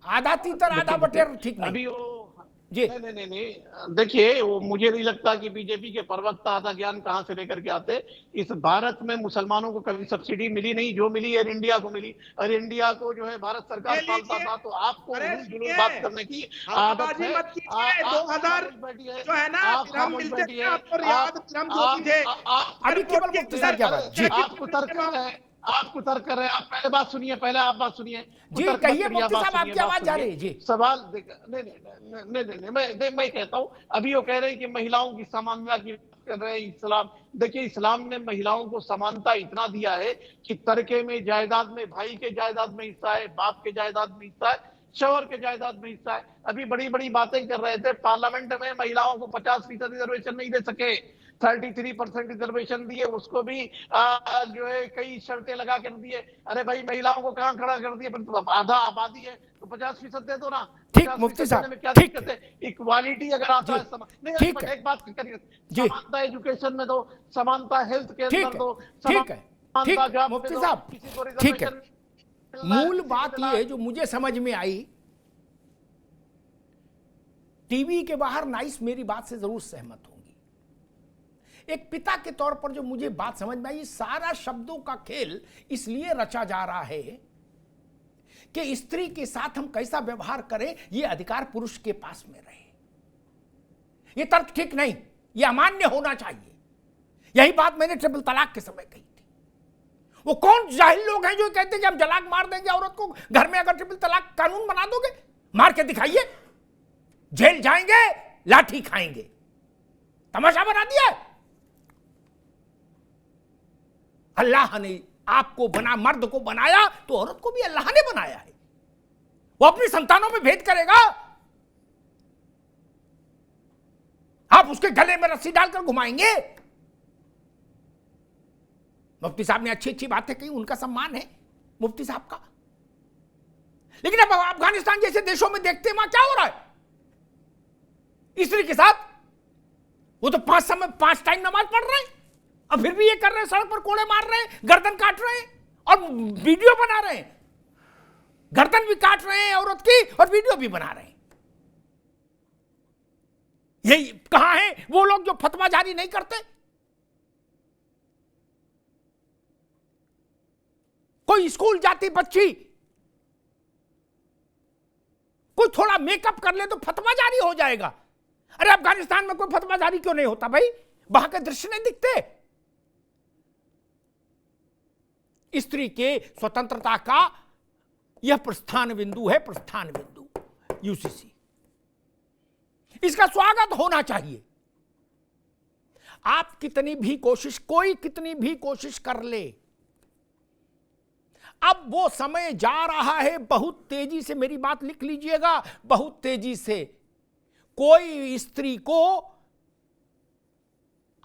आधा तीतर आधा बटेर ठीक नहीं। अभी वो जी नहीं, देखिए वो मुझे नहीं लगता कि बीजेपी के प्रवक्ता आधा ज्ञान कहां से लेकर के आते। इस भारत में मुसलमानों को कभी सब्सिडी मिली नहीं, जो मिली एयर इंडिया को मिली। एयर इंडिया को जो है भारत सरकार पालता था, तो आपको जुलूस बात करने की आदत है। 2000 जो है ना हम मिलते थे, आपको याद हम जो भी थे। अभी केवल मुफ्ती साहब क्या बात जी आपको तर्क कर रहे हैं, आपको तर्क कर रहे हैं। आप पहले बात सुनिए, पहले आप बात सुनिए जी, कहिए मुफ्ती साहब, आपकी आवाज जा रही है जी। सवाल नहीं, मैं कहता हूँ, अभी वो कह रहे हैं कि महिलाओं की समानता की कर रहे हैं इस्लाम। देखिए, इस्लाम ने महिलाओं को समानता इतना दिया है कि तरके में, जायदाद में, भाई के जायदाद में हिस्सा है, बाप के जायदाद में हिस्सा है, शौहर के जायदाद में हिस्सा है। अभी बड़ी बड़ी बातें कर रहे थे, पार्लियामेंट में महिलाओं को 50% रिजर्वेशन नहीं दे सके, 33% रिजर्वेशन दिए, उसको भी जो है कई शर्तें लगा कर दिए। अरे भाई, महिलाओं को कहां खड़ा कर दिए? तो आधा आबादी है तो 50% दे दो ना। ठीक मुफ्ती साहब, में क्या दिक्कत है? इक्वालिटी अगर आता है, नहीं, एक बात करिए, समानता एजुकेशन में दो, समानता हेल्थ के अंदर दो, ठीक है मुफ्ती साहब, ठीक है। मूल बात ये जो मुझे समझ में आई, टीवी के बाहर नाइस मेरी बात से जरूर सहमत होंगी। एक पिता के तौर पर जो मुझे बात समझ में आई, सारा शब्दों का खेल इसलिए रचा जा रहा है कि स्त्री के साथ हम कैसा व्यवहार करें, यह अधिकार पुरुष के पास में रहे। यह तर्क ठीक नहीं, यह अमान्य होना चाहिए। यही बात मैंने ट्रिपल तलाक के समय कही थी। वो कौन जाहिल लोग हैं जो कहते हैं कि हम जलाक मार देंगे औरत को, घर में अगर ट्रिपल तलाक कानून बना दोगे, मार के दिखाइए, जेल जाएंगे, लाठी खाएंगे। तमाशा बना दिया है। अल्लाह ने आपको बना, मर्द को बनाया तो औरत को भी अल्लाह ने बनाया है। वो अपनी संतानों में भेद करेगा? आप उसके गले में रस्सी डालकर घुमाएंगे? मुफ्ती साहब ने अच्छी अच्छी बातें कही, उनका सम्मान है मुफ्ती साहब का। लेकिन अब अफगानिस्तान जैसे देशों में देखते हैं वहां क्या हो रहा है स्त्री के साथ। वो तो 5 टाइम नमाज पढ़ रहे हैं, अब फिर भी ये कर रहे हैं, सड़क पर कोड़े मार रहे हैं, गर्दन काट रहे हैं और वीडियो बना रहे हैं। गर्दन भी काट रहे हैं औरत की और वीडियो भी बना रहे हैं। यही कहां है वो लोग जो फतवा जारी नहीं करते? कोई स्कूल जाती बच्ची कोई थोड़ा मेकअप कर ले तो फतवा जारी हो जाएगा। अरे अफगानिस्तान में कोई फतवा जारी क्यों नहीं होता भाई? वहां के दृश्य नहीं दिखते? स्त्री के स्वतंत्रता का यह प्रस्थान बिंदु है, प्रस्थान बिंदु यूसीसी। इसका स्वागत होना चाहिए। आप कितनी भी कोशिश, कोई कितनी भी कोशिश कर ले, अब वो समय जा रहा है बहुत तेजी से। मेरी बात लिख लीजिएगा, बहुत तेजी से। कोई स्त्री को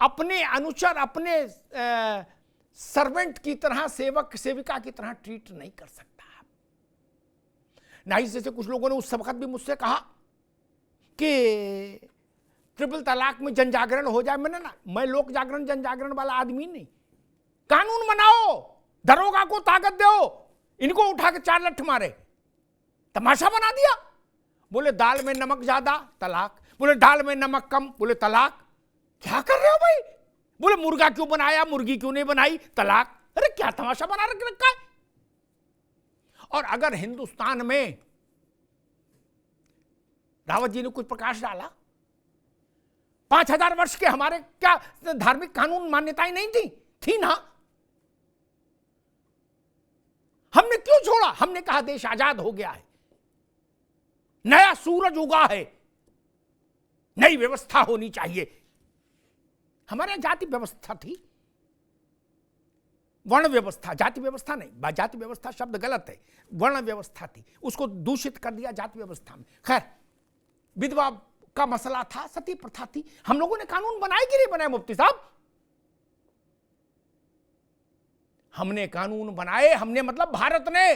अपने अनुचर, अपने सर्वेंट की तरह, सेवक सेविका की तरह ट्रीट नहीं कर सकता। नाइस जैसे कुछ लोगों ने उस वक्त भी मुझसे कहा कि ट्रिपल तलाक में जन जागरण हो जाए। मैं लोक जागरण जन जागरण वाला आदमी नहीं। कानून बनाओ, दरोगा को ताकत दो, इनको उठा के 4 लठ मारे। तमाशा बना दिया। बोले दाल में नमक ज्यादा, तलाक। बोले दाल में नमक कम, बोले तलाक। क्या कर रहे हो भाई? बोले मुर्गा क्यों बनाया, मुर्गी क्यों नहीं बनाई, तलाक। अरे क्या तमाशा बना रखा है। और अगर हिंदुस्तान में रावत जी ने कुछ प्रकाश डाला, 5000 वर्ष के हमारे क्या धार्मिक कानून मान्यताएं नहीं थी ना? हमने क्यों छोड़ा? हमने कहा देश आजाद हो गया है, नया सूरज उगा है, नई व्यवस्था होनी चाहिए। हमारे यहां जाति व्यवस्था थी, वर्ण व्यवस्था, जाति व्यवस्था नहीं। जाति व्यवस्था शब्द गलत है, वर्ण व्यवस्था थी, उसको दूषित कर दिया जाति व्यवस्था में। खैर, विधवा का मसला था, सती प्रथा थी। हम लोगों ने कानून बनाए कि नहीं बनाए मुफ्ती साहब? हमने कानून बनाए, हमने मतलब भारत ने,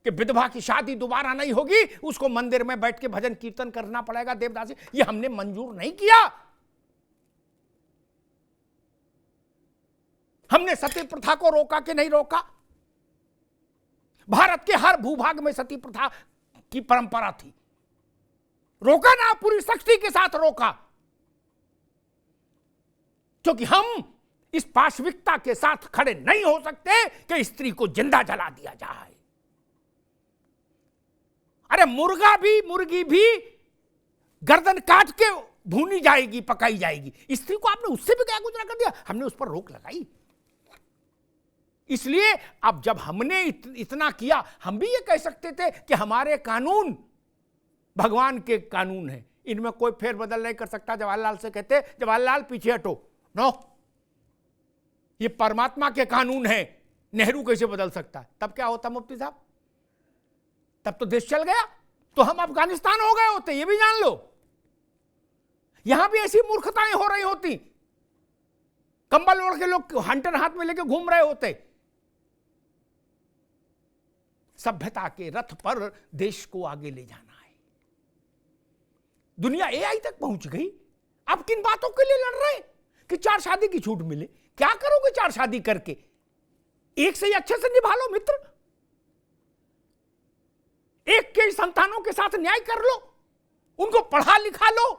कि विधवा की शादी दोबारा नहीं होगी, उसको मंदिर में बैठ के भजन कीर्तन करना पड़ेगा, देवदासी। ये हमने मंजूर नहीं किया। हमने सती प्रथा को रोका कि नहीं रोका? भारत के हर भूभाग में सती प्रथा की परंपरा थी। रोका ना, पूरी सख्ती के साथ रोका, क्योंकि हम इस पाशविकता के साथ खड़े नहीं हो सकते कि स्त्री को जिंदा जला दिया जाए। अरे मुर्गी भी गर्दन काट के भूनी जाएगी, पकाई जाएगी। स्त्री को आपने उससे भी क्या गुजरा कर दिया? हमने उस पर रोक लगाई। इसलिए अब जब हमने इतना किया, हम भी ये कह सकते थे कि हमारे कानून भगवान के कानून हैं, इनमें कोई फेरबदल नहीं कर सकता। जवाहरलाल से कहते, जवाहरलाल पीछे हटो, नो, ये परमात्मा के कानून है, नेहरू कैसे बदल सकता है? तब क्या होता मुफ्ती साहब? तब तो देश चल गया, तो हम अफगानिस्तान हो गए होते, ये भी जान लो। यहां भी ऐसी मूर्खताएं हो रही होती, कंबल ओढ़ के लोग हंटर हाथ में लेके घूम रहे होते। सभ्यता के रथ पर देश को आगे ले जाना है। दुनिया एआई तक पहुंच गई, आप किन बातों के लिए लड़ रहे हैं कि 4 शादी की छूट मिले? क्या करोगे 4 शादी करके? एक से ही अच्छे से निभा लो मित्र, एक के संतानों के साथ न्याय कर लो, उनको पढ़ा लिखा लो,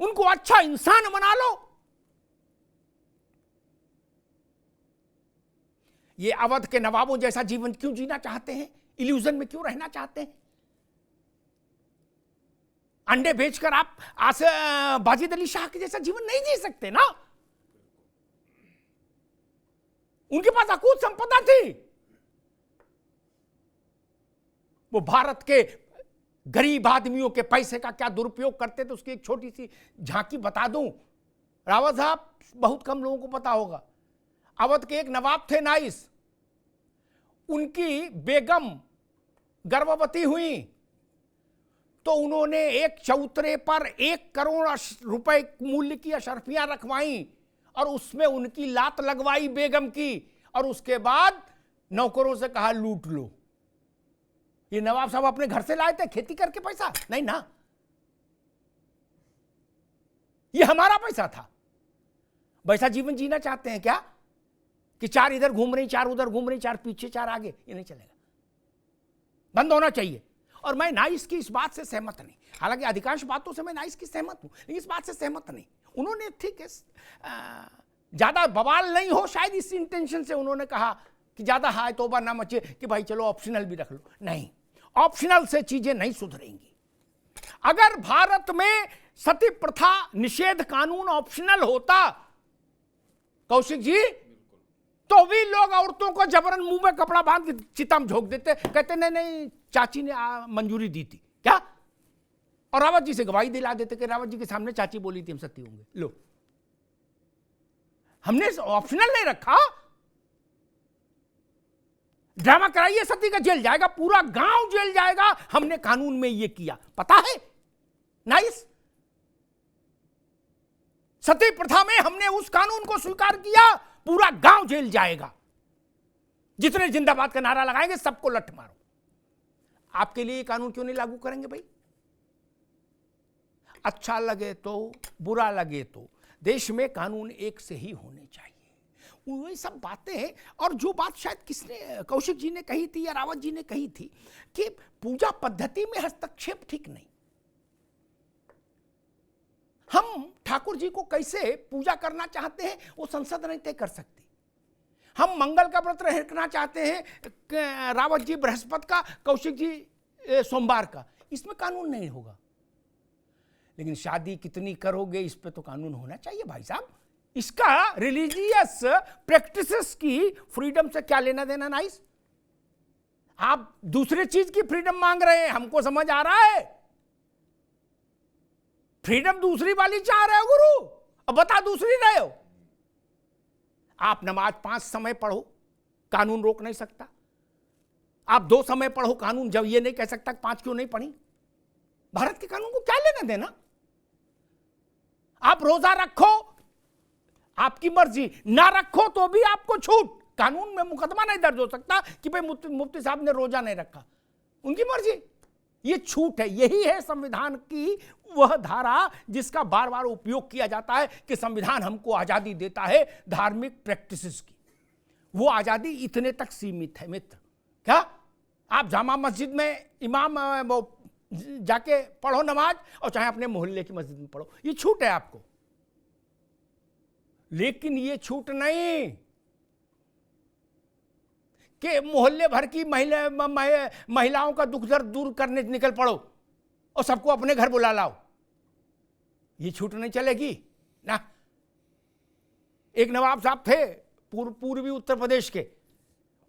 उनको अच्छा इंसान बना लो। ये अवध के नवाबों जैसा जीवन क्यों जीना चाहते हैं? इल्यूजन में क्यों रहना चाहते हैं? अंडे बेचकर आप बाजिद अली शाह के जैसा जीवन नहीं जी सकते ना। उनके पास अकूत संपदा थी। वो भारत के गरीब आदमियों के पैसे का क्या दुरुपयोग करते थे, उसकी एक छोटी सी झांकी बता दूं। रावत साहब, बहुत कम लोगों को पता होगा, अवध के एक नवाब थे नाइस, उनकी बेगम गर्भवती हुई तो उन्होंने एक चौतरे पर 1 करोड़ रुपए मूल्य की अशर्फियां रखवाई और उसमें उनकी लात लगवाई बेगम की, और उसके बाद नौकरों से कहा लूट लो। ये नवाब साहब अपने घर से लाए थे खेती करके पैसा? नहीं ना, ये हमारा पैसा था। वैसा जीवन जीना चाहते हैं क्या कि 4 इधर घूम रही, 4 उधर घूम रही, 4 पीछे 4 आगे? ये नहीं चलेगा, बंद होना चाहिए। और मैं नाइस की इस बात से सहमत नहीं, हालांकि अधिकांश बातों से मैं नाइस की सहमत हूं, लेकिन इस बात से सहमत नहीं। उन्होंने ठीक है, ज्यादा बवाल नहीं हो शायद इस इंटेंशन से उन्होंने कहा कि ज्यादा हाय तौबा ना मचे कि भाई चलो ऑप्शनल भी रख लो। नहीं, ऑप्शनल से चीजें नहीं सुधरेंगी। अगर भारत में सती प्रथा निषेध कानून ऑप्शनल होता कौशिक जी, तो भी लोग औरतों को जबरन मुंह में कपड़ा बांध के चिता में झोंक देते, कहते नहीं नहीं चाची ने मंजूरी दी थी क्या, और रावत जी से गवाही दिला देते कि रावत जी के सामने चाची बोली थी हम सती होंगे। लो, हमने ऑप्शनल नहीं रखा। ड्रामा कराइए, सती का जेल जाएगा, पूरा गांव जेल जाएगा, हमने कानून में ये किया, पता है? नाइस। सती प्रथा में हमने उस कानून को स्वीकार किया, पूरा गांव जेल जाएगा। जितने जिंदाबाद का नारा लगाएंगे सबको लठ मारो। आपके लिए ये कानून क्यों नहीं लागू करेंगे भाई? अच्छा लगे तो, बुरा लगे तो, देश में कानून एक से ही होने चाहिए। वही सब बातें, और जो बात शायद किसने, कौशिक जी ने कही थी या रावत जी ने कही थी कि पूजा पद्धति में हस्तक्षेप ठीक नहीं। हम ठाकुर जी को कैसे पूजा करना चाहते हैं वो संसद नहीं तय कर सकती। हम मंगल का व्रत रखना चाहते हैं, रावत जी बृहस्पति का, कौशिक जी सोमवार का, इसमें कानून नहीं होगा। लेकिन शादी कितनी करोगे इस पे तो कानून होना चाहिए भाई साहब। इसका रिलीजियस प्रैक्टिसेस की फ्रीडम से क्या लेना देना? नाइस, आप दूसरे चीज की फ्रीडम मांग रहे हैं, हमको समझ आ रहा है। फ्रीडम दूसरी वाली चाह रहे हो गुरु, अब बता दूसरी रहे हो। आप नमाज 5 समय पढ़ो, कानून रोक नहीं सकता। आप 2 समय पढ़ो, कानून जब ये नहीं कह सकता 5 क्यों नहीं पढ़ी। भारत के कानून को क्या लेना देना? आप रोजा रखो, आपकी मर्जी, ना रखो तो भी आपको छूट। कानून में मुकदमा नहीं दर्ज हो सकता कि भाई मुफ्ती साहब ने रोजा नहीं रखा, उनकी मर्जी, ये छूट है। यही है संविधान की वह धारा जिसका बार बार उपयोग किया जाता है कि संविधान हमको आजादी देता है धार्मिक प्रैक्टिसेस की। वो आजादी इतने तक सीमित है मित्र। क्या आप जामा मस्जिद में इमाम वो जाके पढ़ो नमाज, और चाहे अपने मोहल्ले की मस्जिद में पढ़ो, ये छूट है आपको। लेकिन ये छूट नहीं कि मोहल्ले भर की महिलाओं का दुख दर्द दूर करने निकल पड़ो और सबको अपने घर बुला लाओ, ये छूट नहीं चलेगी ना। एक नवाब साहब थे पूर्वी उत्तर प्रदेश के,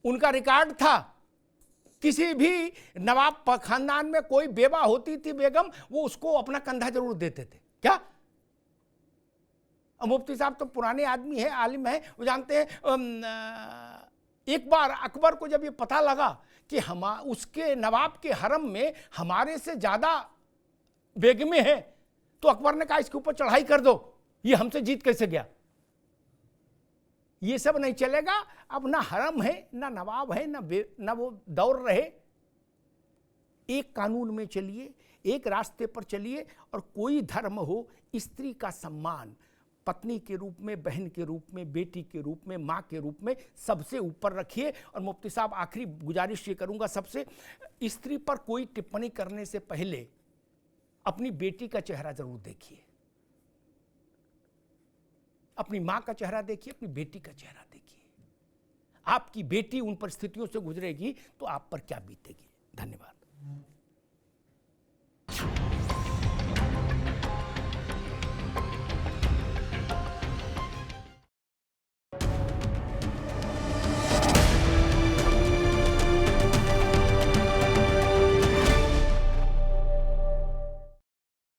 उनका रिकॉर्ड था, किसी भी नवाब खानदान में कोई बेवा होती थी बेगम, वो उसको अपना कंधा जरूर देते थे। क्या? मुफ्ती साहब तो पुराने आदमी है, आलिम है, वो जानते हैं। एक बार अकबर को जब ये पता लगा कि उसके नवाब के हरम में हमारे से ज्यादा बेगमें हैं, तो अकबर ने कहा इसके ऊपर चढ़ाई कर दो, ये हमसे जीत कैसे गया। ये सब नहीं चलेगा। अब ना हरम है, ना नवाब है, ना वो दौर रहे। एक कानून में चलिए, एक रास्ते पर चलिए, और कोई धर्म हो, स्त्री का सम्मान पत्नी के रूप में, बहन के रूप में, बेटी के रूप में, माँ के रूप में सबसे ऊपर रखिए। और मुफ्ती साहब, आखिरी गुजारिश ये करूंगा सबसे, स्त्री पर कोई टिप्पणी करने से पहले अपनी बेटी का चेहरा जरूर देखिए, अपनी माँ का चेहरा देखिए, अपनी बेटी का चेहरा देखिए। आपकी बेटी उन परिस्थितियों से गुजरेगी तो आप पर क्या बीतेगी। धन्यवाद।